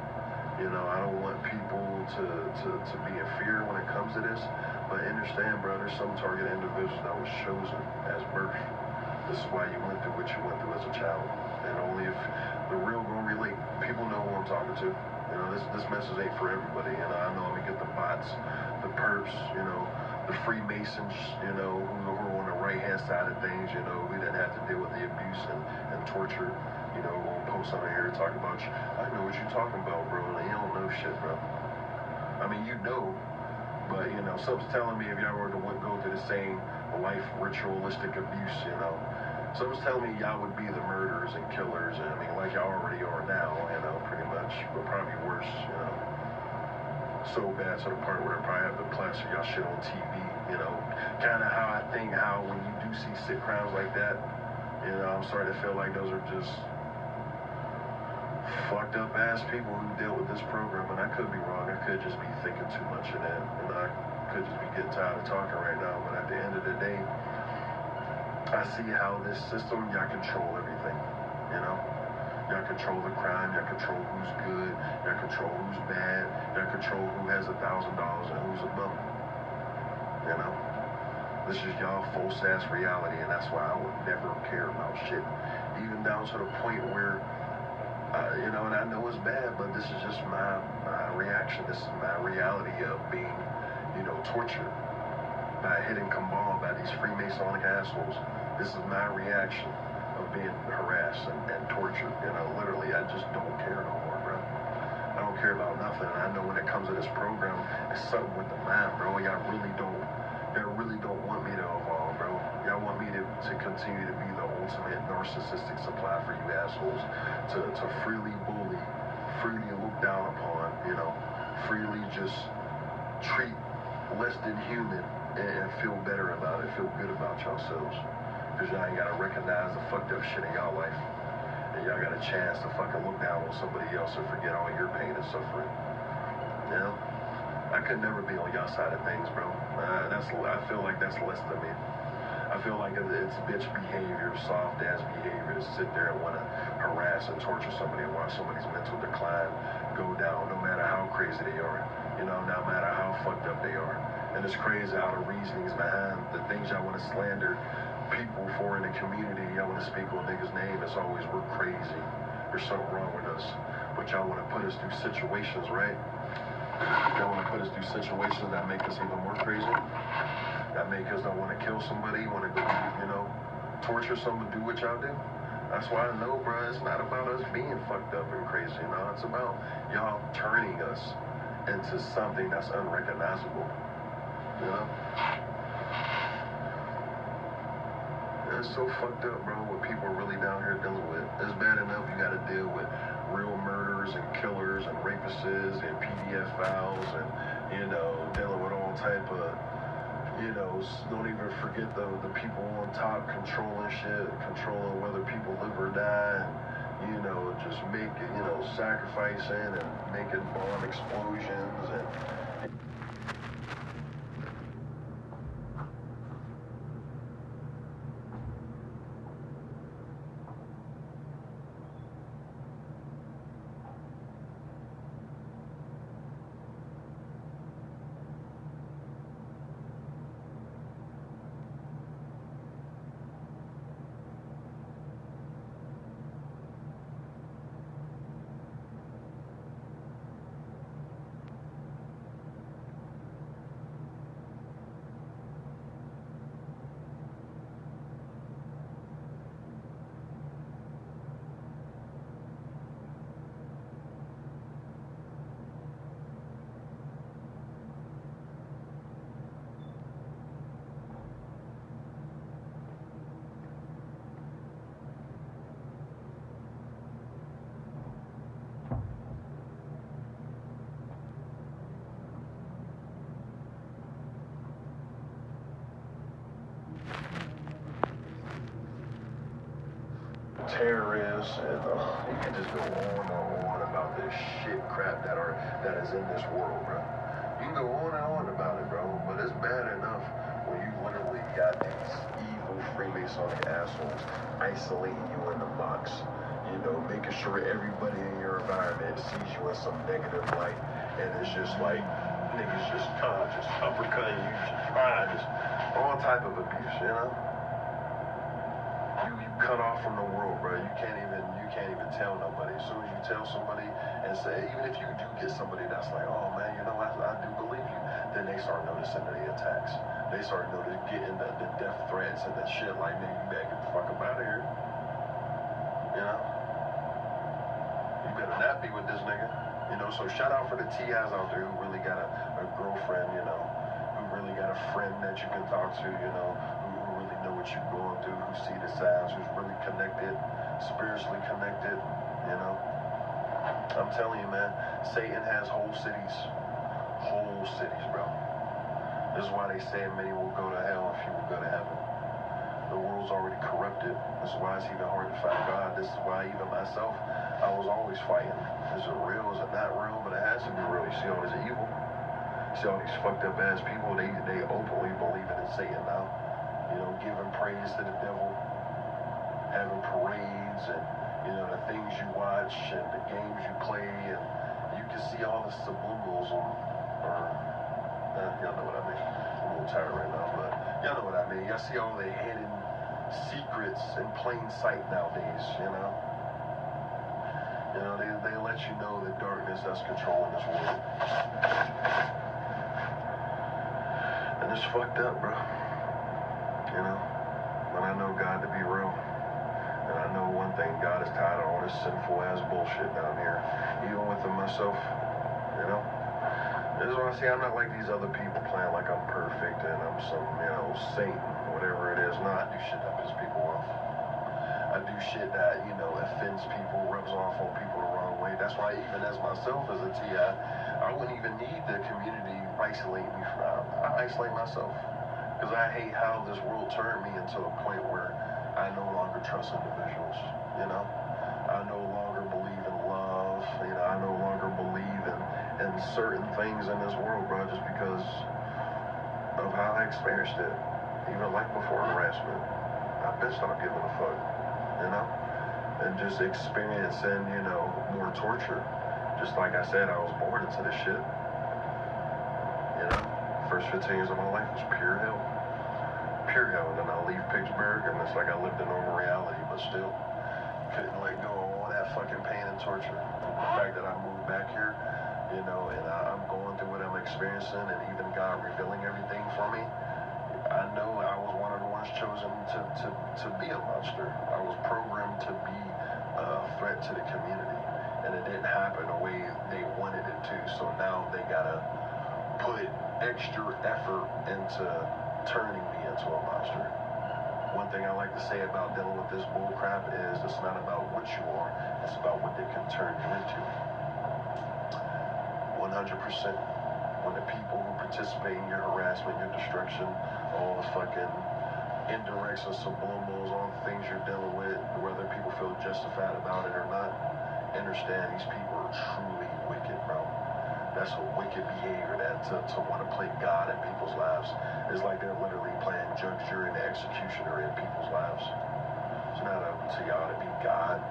I don't want people to be in fear when it comes to this. But understand, bro, there's some target individuals that was chosen as birth. This is why you went through what you went through as a child. And only if the real gonna relate, people know who I'm talking to. This message ain't for everybody. I know I'm gonna get the bots, the perps, the Freemasons, who are on the right-hand side of things, we didn't have to deal with the abuse and torture. Gonna post on here and talk about you. I know what you're talking about, bro. And you don't know shit, bro. I mean, you know. But, something's telling me if y'all were to go through the same life ritualistic abuse, something's telling me y'all would be the murderers and killers, and I mean, like y'all already are now, pretty much, but probably worse, so bad to the part where they probably have to plaster y'all shit on TV, kind of how I think how when you do see sick crimes like that, I'm starting to feel like those are just fucked up ass people who deal with this program, and I could be wrong. I could just be thinking too much of that, I could just be getting tired of talking right now. But at the end of the day, I see how this system, y'all control everything. Y'all control the crime, y'all control who's good, y'all control who's bad, y'all control who has $1,000 and who's a bum. This is y'all false ass reality, and that's why I would never care about shit, even down to the point where. And I know it's bad, but this is just my reaction. This is my reality of being, tortured by hidden cabal, by these Freemasonic assholes. This is my reaction of being harassed and tortured. Literally, I just don't care no more, bro. I don't care about nothing. And I know when it comes to this program, it's something with the mind, bro. Y'all really don't want me to evolve, bro. Y'all want me to continue to be the ultimate narcissistic supply for you assholes, to freely bully, freely look down upon, freely just treat less than human and feel better about it, feel good about yourselves. Because y'all ain't got to recognize the fucked up shit in y'all life. And y'all got a chance to fucking look down on somebody else and forget all your pain and suffering. I could never be on y'all side of things, bro. I feel like that's less than me. I feel like it's bitch behavior, soft ass behavior to sit there and want to harass and torture somebody and watch somebody's mental decline go down, no matter how crazy they are, no matter how fucked up they are. And it's crazy how the reasonings behind the things y'all want to slander people for in the community, y'all want to speak on niggas' name, it's always we're crazy. There's something wrong with us. But y'all want to put us through situations, right? Y'all want to put us through situations that make us even more crazy. That make us not want to kill somebody, want to go, torture someone, do what y'all do. That's why I know, bro, it's not about us being fucked up and crazy, It's about y'all turning us into something that's unrecognizable, It's so fucked up, bro, what people are really down here dealing with. It's bad enough you gotta deal with real murderers and killers and rapists and PDF files and, you know, dealing with all type of, you know, don't even forget the people on top controlling shit, controlling whether people live or die, and, you know, just making, you know, sacrificing and making bomb explosions and terrorists, and you can just go on and on about this shit crap that is in this world, bro. You can go on and on about it, bro, but it's bad enough when you literally got these evil Freemasonic assholes isolating you in the box, you know, making sure everybody in your environment sees you in some negative light, and it's just like niggas just uppercutting you, just all type of abuse, you know. You cut off from the world, bro. You can't even tell nobody. As soon as you tell somebody and say, even if you do get somebody that's like, oh man, you know, I do believe you, then they start noticing the attacks. They start getting the death threats and the shit like, man, you better get the fuck up out of here. You know? You better not be with this nigga. You know, so shout out for the TIs out there who really got a girlfriend, you know, who really got a friend that you can talk to, you know, who really know what you're going through, who see the signs, who's really connected, spiritually connected, you know. I'm telling you, man, Satan has whole cities, bro. This is why they say many will go to hell and few will go to heaven. The world's already corrupted. This is why it's even hard to fight God. This is why even myself, I was always fighting. Is it real? Is it not real? But it has to be real. You see all this evil? You see all these fucked up ass people? They openly believing in Satan now. You know, giving praise to the devil, having parades, and, you know, the things you watch and the games you play, and you can see all the subliminals y'all know what I mean. I'm a little tired right now, but y'all know what I mean. Y'all see all the hidden secrets in plain sight nowadays, you know? You know, they let you know the darkness that's controlling this world. And it's fucked up, bro. You know? But I know God to be real. And I know one thing, God is tired of all this sinful ass bullshit down here. Even within myself, you know? This is why I say I'm not like these other people playing like I'm perfect and I'm some, you know, saint, whatever it is. No, I do shit that pisses people off. I do shit that, you know, offends people, rubs off on people the wrong way. That's why even as myself as a TI, I wouldn't even need the community isolate me from. I isolate myself. Because I hate how this world turned me into a point where I no longer trust individuals, you know? I no longer believe in love, you know, I no longer believe in certain things in this world, bro, just because of how I experienced it. Even like before harassment, I've been stopped giving a fuck, you know? And just experiencing, you know, more torture. Just like I said, I was born into this shit. You know? First 15 years of my life was pure hell. Pure hell. And then I leave Pittsburgh, and it's like I lived a normal reality, but still couldn't let go of all that fucking pain and torture. The fact that I moved back here, you know, and I'm going through what I'm experiencing, and even God revealing everything for me, I know I was one of the ones chosen to be a monster. I was programmed to be a threat to the community, and it didn't happen the way they wanted it to, so now they gotta put extra effort into turning me into a monster. One thing I like to say about dealing with this bull crap is it's not about what you are, it's about what they can turn you into. 100%. When the people who participate in your harassment, your destruction, all the fucking indirects and subliminals, all the things you're dealing with, whether people feel justified about it or not, understand these people are truly wicked, bro. That's a wicked behavior, that to want to play God in people's lives. It's like they're literally playing judge, jury, and executioner in people's lives. It's not up to y'all to be God.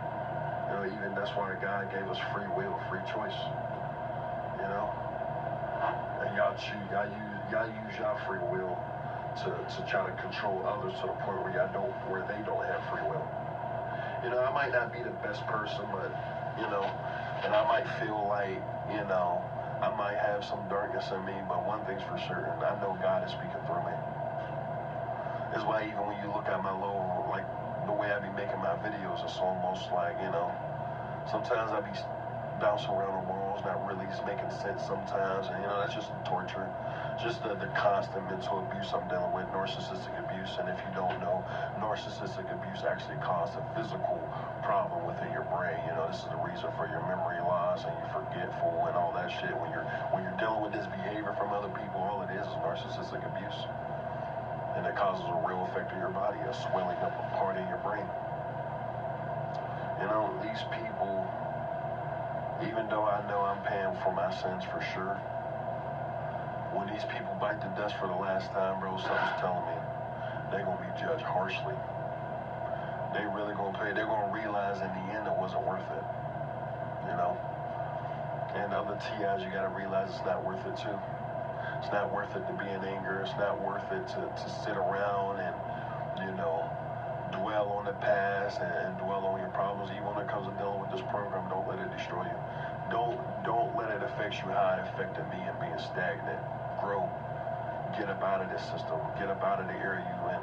You know, even that's why God gave us free will, free choice. You know? And y'all use y'all free will to try to control others to the point where they don't have free will. You know, I might not be the best person, but, you know, and I might feel like, you know, I might have some darkness in me, but one thing's for certain, I know God is speaking through me. That's why even when you look at my little, like, the way I be making my videos, it's almost like, you know, sometimes I be bouncing around the walls, not really making sense sometimes, and, you know, that's just torture. Just the constant mental abuse I'm dealing with, narcissistic abuse, and if you don't know, narcissistic abuse actually causes a physical problem within your brain. You know, this is the reason for your memory loss and you're forgetful and all that shit. When you're dealing with this behavior from other people, all it is narcissistic abuse. And it causes a real effect on your body, a swelling up a part in your brain. You know, these people, even though I know I'm paying for my sins for sure, when these people bite the dust for the last time, bro, something's telling me they're going to be judged harshly. They really going to pay. They're going to realize in the end it wasn't worth it. You know? And other TIs, you got to realize it's not worth it too. It's not worth it to be in anger. It's not worth it to sit around and, you know, dwell on the past and dwell on your problems. Even when it comes to dealing with this program, don't let it destroy you. Don't let it affect you how it affected me and being stagnant. Grow. Get up out of this system. Get up out of the area you in.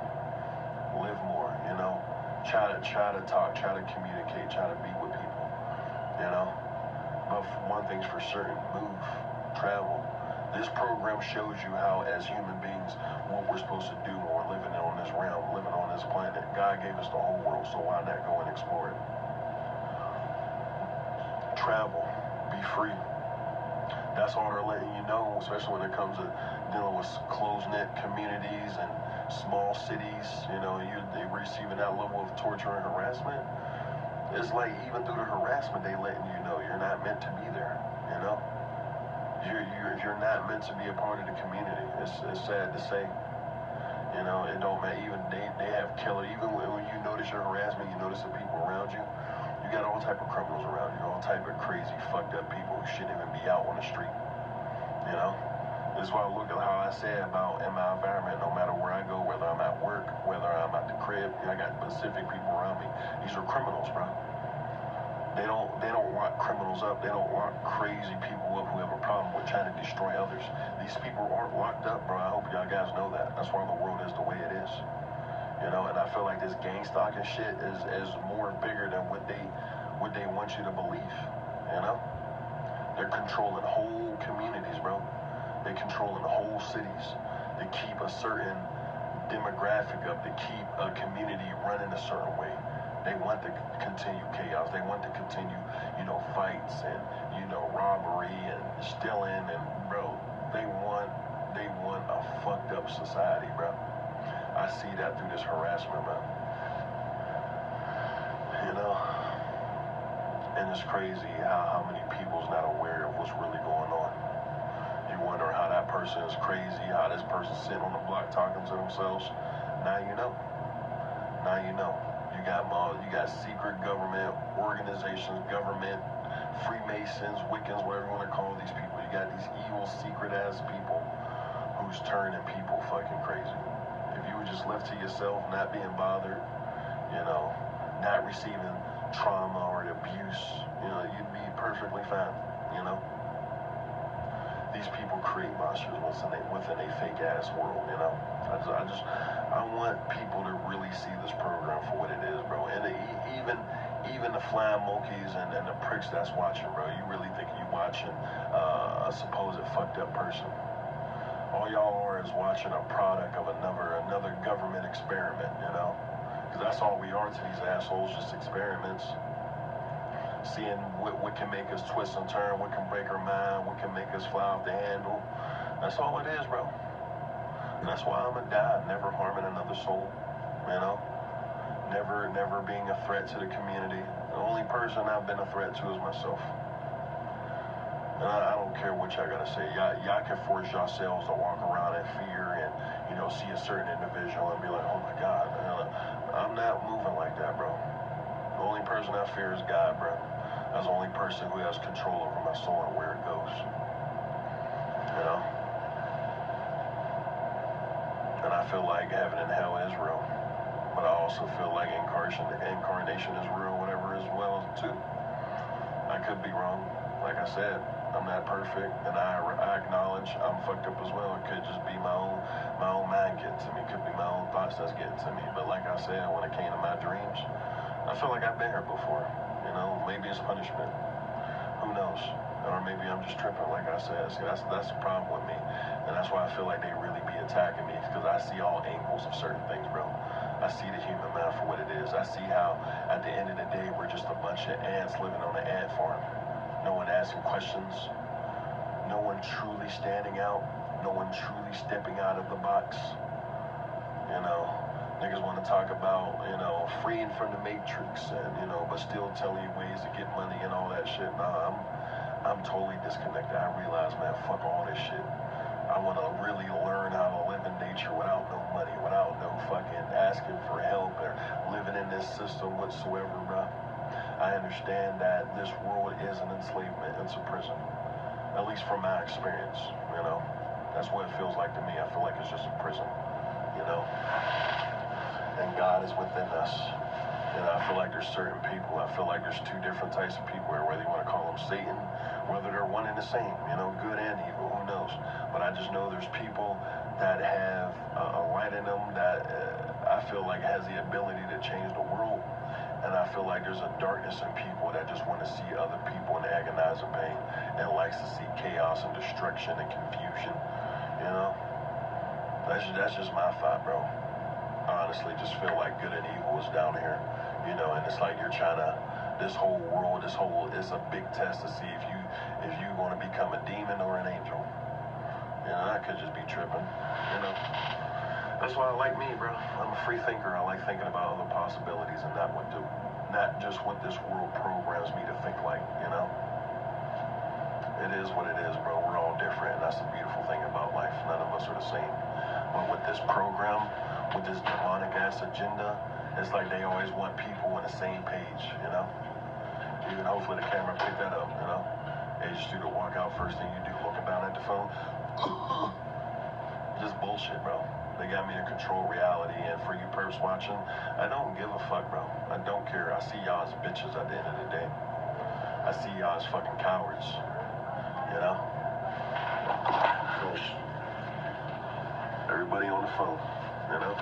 Live more, you know. Try to talk, try to communicate, try to be with people, you know. But one thing's for certain, move, travel. This program shows you how, as human beings, what we're supposed to do when we're living on this realm, living on this planet. God gave us the whole world, so why not go and explore it? Travel, be free. That's all they're letting you know, especially when it comes to dealing with close-knit communities and small cities. You know, they receiving that level of torture and harassment. It's like even through the harassment, they letting you know you're not meant to be there. You know, you're not meant to be a part of the community. It's sad to say. You know, it don't matter. Even they have killer. Even when you notice your harassment, you notice the people around you. You got all type of criminals around you, all type of crazy, fucked up people who shouldn't even be out on the street. You know? This is why I look at how I say about in my environment, no matter where I go, whether I'm at work, whether I'm at the crib, I got specific people around me. These are criminals, bro. They don't lock criminals up. They don't lock crazy people up who have a problem with trying to destroy others. These people aren't locked up, bro. I hope y'all guys know that. That's why the world is the way it is. You know, and I feel like this gang stalking shit is more bigger than what they want you to believe. You know? They're controlling whole communities, bro. They're controlling whole cities to keep a certain demographic up, to keep a community running a certain way. They want to continue chaos. They want to continue, you know, fights and, you know, robbery and stealing and, bro, they want a fucked up society, bro. I see that through this harassment, man. You know? And it's crazy how many people's not aware of what's really going on. You wonder how that person is crazy, how this person's sitting on the block talking to themselves. Now you know. Now you know. You got secret government organizations, government, Freemasons, Wiccans, whatever you want to call these people. You got these evil, secret-ass people who's turning people fucking crazy. If you were just left to yourself, not being bothered, you know, not receiving trauma or abuse, you know, you'd be perfectly fine, you know. These people create monsters within a fake-ass world, you know. I want people to really see this program for what it is, bro. And even the flying monkeys and the pricks that's watching, bro, you really think you watching a supposed fucked up person. All y'all are is watching a product of another government experiment, you know. Because that's all we are to these assholes, just experiments. Seeing what can make us twist and turn, what can break our mind, what can make us fly off the handle. That's all it is, bro. And that's why I'm a die, never harming another soul, you know? Never being a threat to the community. The only person I've been a threat to is myself. And I don't care what y'all gotta say. Y'all can force yourselves to walk around in fear and, you know, see a certain individual and be like, oh my God. I'm not moving like that, bro. The only person I fear is God, bro. That's the only person who has control over my soul and where it goes. You know? And I feel like heaven and hell is real. But I also feel like incarnation is real, whatever as well, too. I could be wrong. Like I said, I'm not perfect, and I acknowledge I'm fucked up as well. It could just be my own mind getting to me. It could be my own thoughts that's getting to me. But like I said, when it came to my dreams, I feel like I've been here before. You know, maybe it's punishment. Who knows? Or maybe I'm just tripping, like I said. See, that's the problem with me. And that's why I feel like they really be attacking me, because I see all angles of certain things, bro. I see the human mind for what it is. I see how, at the end of the day, we're just a bunch of ants living on an ant farm. No one asking questions. No one truly standing out. No one truly stepping out of the box. You know, niggas want to talk about, you know, freeing from the matrix and, you know, but still telling you ways to get money and all that shit. Nah, I'm totally disconnected. I realize, man, fuck all this shit. I want to really learn how to live in nature without no money, without no fucking asking for help or living in this system whatsoever, bro. I understand that this world is an enslavement. It's a prison. At least from my experience, you know. That's what it feels like to me. I feel like it's just a prison, you know. And God is within us. You know, I feel like there's certain people. I feel like there's two different types of people here, whether you want to call them Satan, whether they're one and the same, you know, good and evil, who knows. But I just know there's people that have a light in them that I feel like has the ability to change the world. And I feel like there's a darkness in people that just want to see other people in agonizing pain and likes to see chaos and destruction and confusion. You know? That's just my thought, bro. I honestly just feel like good and evil is down here. You know, and it's like you're trying to, this whole world, it's a big test to see if you want to become a demon or an angel. You know, I could just be tripping, you know? That's why I like me, bro. I'm a free thinker. I like thinking about other possibilities and not just what this world programs me to think like, you know? It is what it is, bro. We're all different, and that's the beautiful thing about life. None of us are the same. But with this program, with this demonic-ass agenda, it's like they always want people on the same page, you know? Even hopefully the camera picked that up, you know? Age student walk out, first thing you do, looking down at the phone. Just bullshit, bro. They got me to control reality, and for you perps watching, I don't give a fuck, bro. I don't care. I see y'all as bitches at the end of the day. I see y'all as fucking cowards, you know? Everybody on the phone, you know?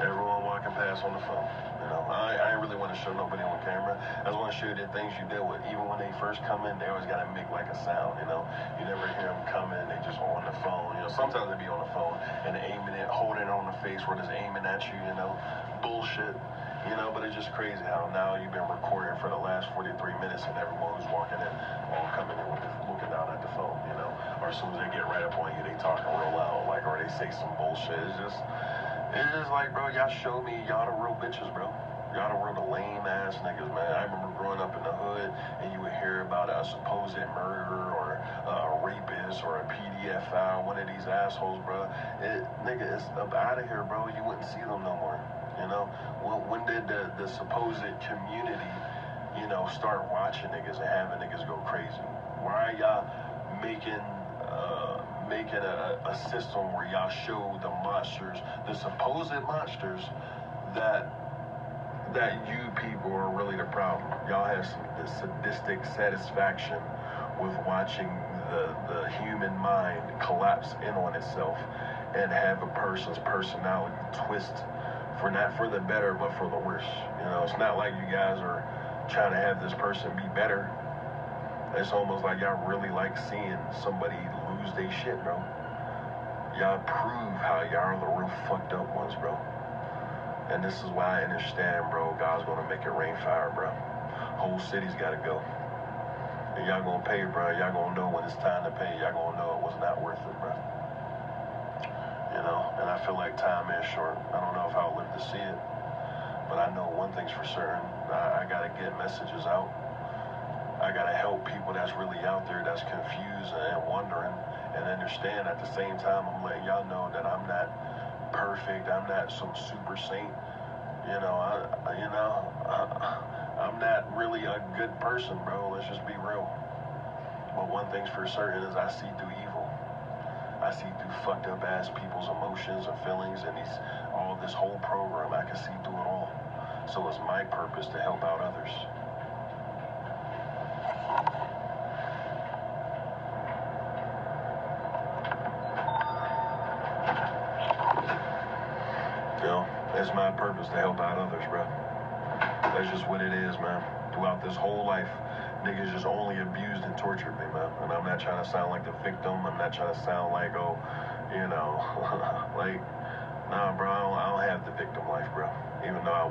Everyone walking past on the phone, you know? I ain't really want to show nobody on camera. I just want to show you the things you deal with. Even when they first come in, they always got to make like a sound, you know? You never hear them coming, they just on the phone, you know? Sometimes they be on the phone and aiming it, holding it on the face where it's aiming at you, you know? Bullshit, you know? But it's just crazy how now you've been recording for the last 43 minutes and everyone who's walking in all coming in with looking down at the phone, you know? Or as soon as they get right up on you, they talking real loud, like, or they say some bullshit. It's just like, bro, y'all show me y'all the real bitches, bro. Y'all the real lame ass niggas, man. I remember growing up in the hood and you would hear about a supposed murderer or a rapist or a pedophile, one of these assholes, bro. Nigga, it's up out of here, bro. You wouldn't see them no more, you know? When did the supposed community, you know, start watching niggas and having niggas go crazy? Why are y'all making a system where y'all show the monsters, the supposed monsters, that you people are really the problem? Y'all have the sadistic satisfaction with watching the human mind collapse in on itself and have a person's personality twist for not for the better but for the worse. You know, it's not like you guys are trying to have this person be better. It's almost like y'all really like seeing somebody lose their shit, bro. Y'all prove how y'all are the real fucked up ones, bro. And this is why I understand, bro, God's gonna make it rain fire, bro. Whole city's gotta go. And y'all gonna pay, bro. Y'all gonna know when it's time to pay. Y'all gonna know it was not worth it, bro. You know, and I feel like time is short. I don't know if I'll live to see it, but I know one thing's for certain. I gotta get messages out. I gotta help people that's really out there that's confused and wondering, and understand at the same time I'm letting y'all know that I'm not perfect. I'm not some super saint. You know, I'm not really a good person, bro. Let's just be real. But one thing's for certain is I see through evil. I see through fucked up ass people's emotions and feelings and all this whole program. I can see through it all. So it's my purpose to help out others. You know, it's my purpose to help out others, bro. That's just what it is, man. Throughout this whole life, niggas just only abused and tortured me, man. And I'm not trying to sound like the victim. I'm not trying to sound like, oh, you know, like, nah, bro, I don't have the victim life, bro. Even though I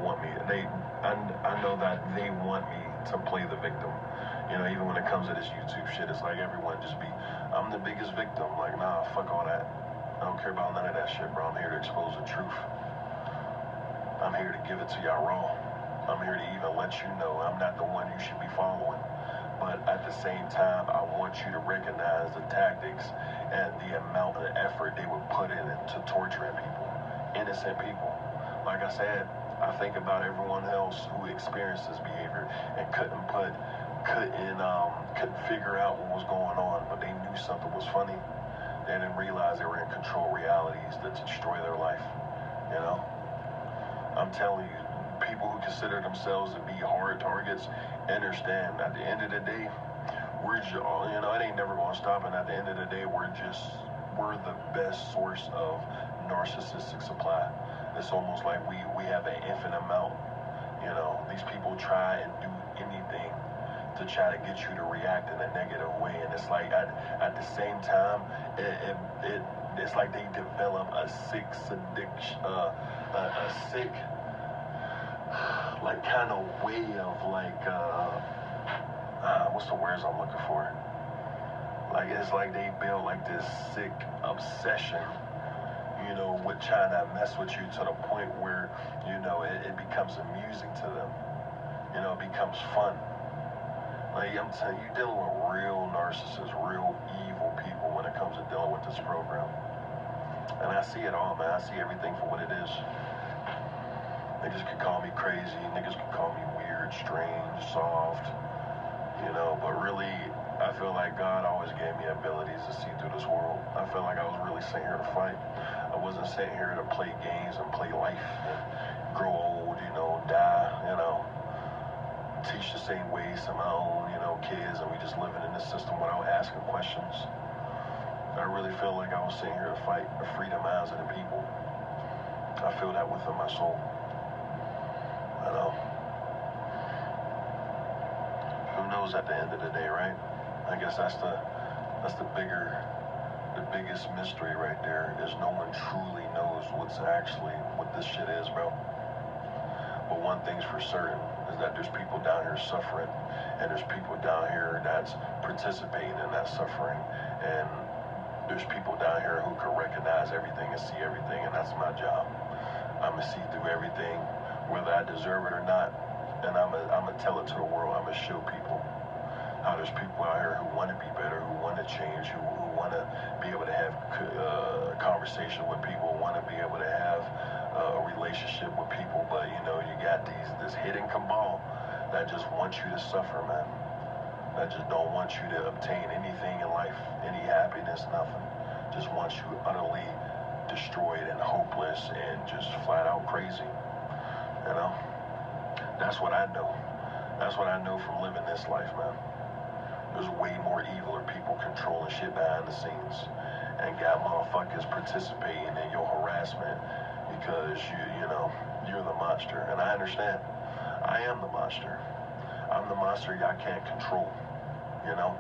know that they want me to play the victim. You know, even when it comes to this YouTube shit, it's like everyone just I'm the biggest victim. Like, nah, fuck all that. I don't care about none of that shit, bro. I'm here to expose the truth. I'm here to give it to y'all raw. I'm here to even let you know I'm not the one you should be following. But at the same time, I want you to recognize the tactics and the amount of effort they would put into torturing people, innocent people. Like I said, I think about everyone else who experienced this behavior and couldn't figure out what was going on, but they knew something was funny. They didn't realize they were in control realities that destroy their life, you know? I'm telling you, people who consider themselves to be hard targets understand at the end of the day, it ain't never going to stop. And at the end of the day, we're the best source of narcissistic supply. It's almost like we have an infinite amount. You know, these people try and do anything to try to get you to react in a negative way. And it's like at the same time, it's like they develop a sick like kind of way of like what's the words I'm looking for? Like it's like they build like this sick obsession, you know, with trying to mess with you to the point where, you know, it becomes amusing to them. You know, it becomes fun. Like I'm telling you, you're dealing with real narcissists, real evil people when it comes to dealing with this program. And I see it all, man. I see everything for what it is. Niggas can call me crazy, niggas can call me weird, strange, soft, you know, but really, I feel like God always gave me abilities to see through this world. I feel like I was really sent here to fight. I wasn't sent here to play games and play life and grow old, you know, die, you know, teach the same ways to my own, you know, kids, and we just living in this system without asking questions. I really feel like I was sent here to fight the freedom minds of the people. I feel that within my soul. You know, who knows at the end of the day, right? I guess that's the biggest mystery right there is no one truly knows what this shit is, bro. But one thing's for certain is that there's people down here suffering, and there's people down here that's participating in that suffering, and there's people down here who can recognize everything and see everything, and that's my job. I'm gonna see through everything, whether I deserve it or not, and I'm gonna tell it to the world. I'm gonna show people how there's people out here who want to be better, who want to change, who want to be able to have conversation with people, want to be able to have a relationship with people, but you know, you got this hidden cabal that just wants you to suffer, man. That just don't want you to obtain anything in life, any happiness, nothing. Just wants you utterly destroyed and hopeless and just flat out crazy. You know? That's what I know. That's what I know from living this life, man. There's way more eviler people controlling shit behind the scenes and got motherfuckers participating in your harassment because you're the monster. And I understand. I am the monster. I'm the monster y'all can't control, you know?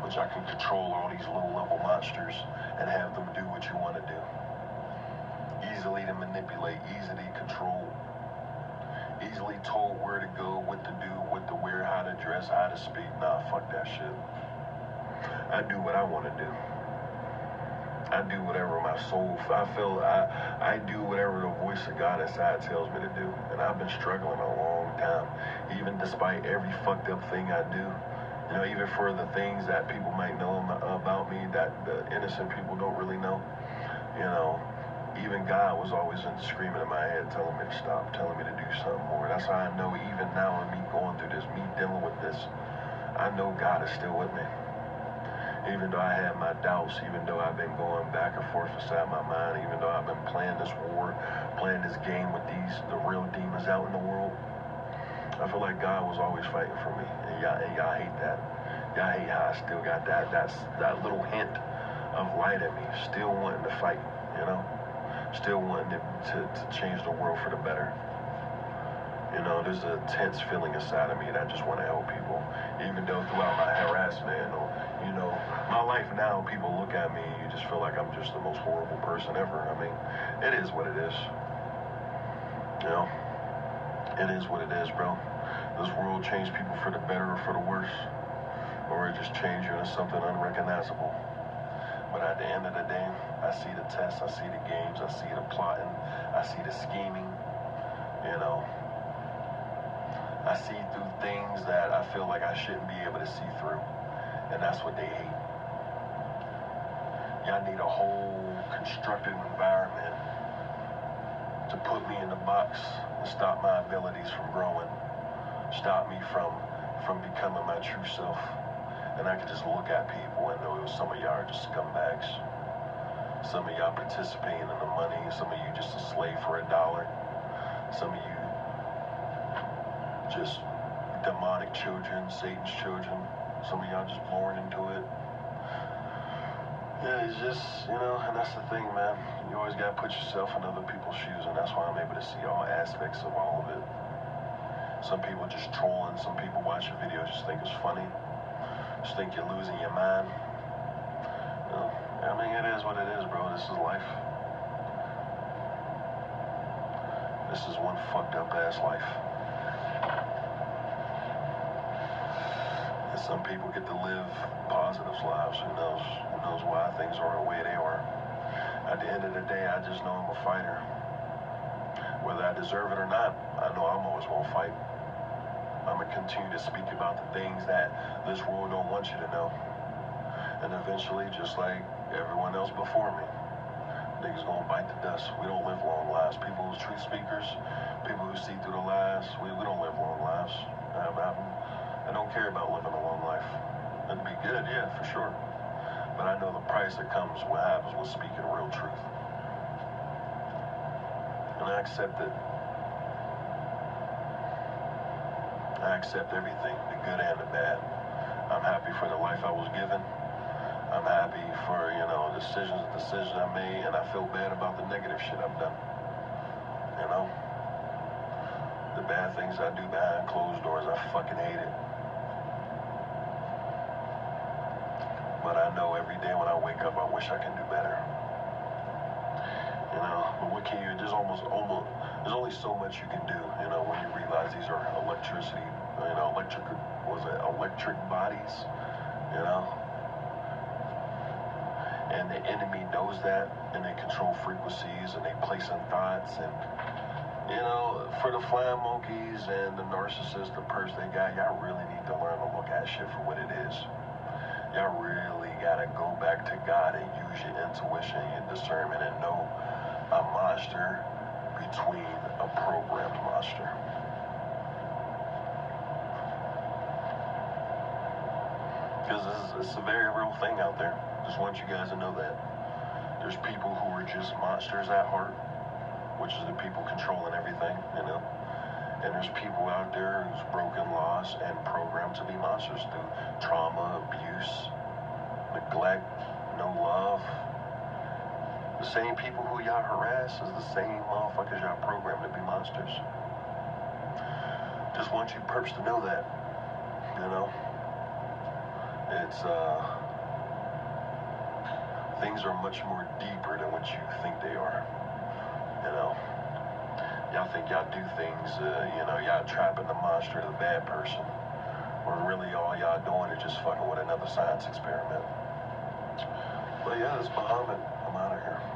But y'all can control all these low-level monsters and have them do what you want to do. Easily to manipulate, easily to control, easily told where to go, what to do, what to wear, how to dress, how to speak. Nah, fuck that shit. I do what I want to do. I do whatever my soul, I do whatever the voice of God inside tells me to do. And I've been struggling a long time, even despite every fucked up thing I do. You know, even for the things that people might know about me that the innocent people don't really know. You know, even God was always screaming in my head, telling me to stop, telling me to do something more. That's how I know even now in me going through this, me dealing with this, I know God is still with me. Even though I had my doubts, even though I've been going back and forth inside my mind, even though I've been playing this war, playing this game with the real demons out in the world, I feel like God was always fighting for me. And y'all hate that. Y'all hate how I still got that little hint of light in me, still wanting to fight, you know? Still wanting to change the world for the better. You know, there's an intense feeling inside of me that I just want to help people. Even though throughout my harassment or, you know, my life now, people look at me, you just feel like I'm just the most horrible person ever. I mean, it is what it is. You know, it is what it is, bro. This world changed people for the better or for the worse. Or it just changed you into something unrecognizable. But at the end of the day, I see the tests, I see the games, I see the plotting, I see the scheming, you know. I see through things that I feel like I shouldn't be able to see through. And that's what they hate. Y'all need a whole constructive environment to put me in the box and stop my abilities from growing. Stop me from becoming my true self. And I could just look at people and know some of y'all are just scumbags. Some of y'all participating in the money. Some of you just a slave for $1. Some of you just demonic children, Satan's children. Some of y'all just born into it. Yeah, it's just, you know, and that's the thing, man. You always gotta put yourself in other people's shoes, and that's why I'm able to see all aspects of all of it. Some people just trolling, some people watch your videos just think it's funny. Just think you're losing your mind. You know, I mean, it is what it is, bro. This is life. This is one fucked up ass life. And some people get to live positive lives. Who knows? Who knows why things are the way they are? At the end of the day, I just know I'm a fighter. Whether I deserve it or not, I know I'm always gonna fight. I'm gonna continue to speak about the things that this world don't want you to know. And eventually, just like everyone else before me, niggas gonna bite the dust. We don't live long lives. People who's truth speakers, people who see through the lies, we don't live long lives. I don't care about living a long life. It'd be good, yeah, for sure. But I know the price that comes, what happens with speaking real truth. And I accept it. I accept everything, the good and the bad. I'm happy for the life I was given. I'm happy for, you know, decisions I made, and I feel bad about the negative shit I've done. You know? The bad things I do behind closed doors, I fucking hate it. But I know every day when I wake up, I wish I can do better. You know, but what can you, there's only so much you can do, you know, when you realize these are electric bodies, you know? And the enemy knows that, and they control frequencies, and they place in thoughts, and, you know, for the flying monkeys and the narcissists, the purse they got, y'all really need to learn to look at shit for what it is. Y'all really gotta go back to God and use your intuition, your discernment, and know a monster between a programmed monster. Because it's a very real thing out there. Just want you guys to know that. There's people who are just monsters at heart, which is the people controlling everything, you know. And there's people out there who's broken laws and programmed to be monsters through trauma, abuse, neglect, no love. The same people who y'all harass is the same motherfuckers y'all programmed to be monsters. Just want you perps to know that, you know. It's, things are much more deeper than what you think they are, you know. Y'all think y'all do things, y'all trapping the monster, the bad person. When really all y'all doing is just fucking with another science experiment. But yeah, it's Muhammad. I'm out of here.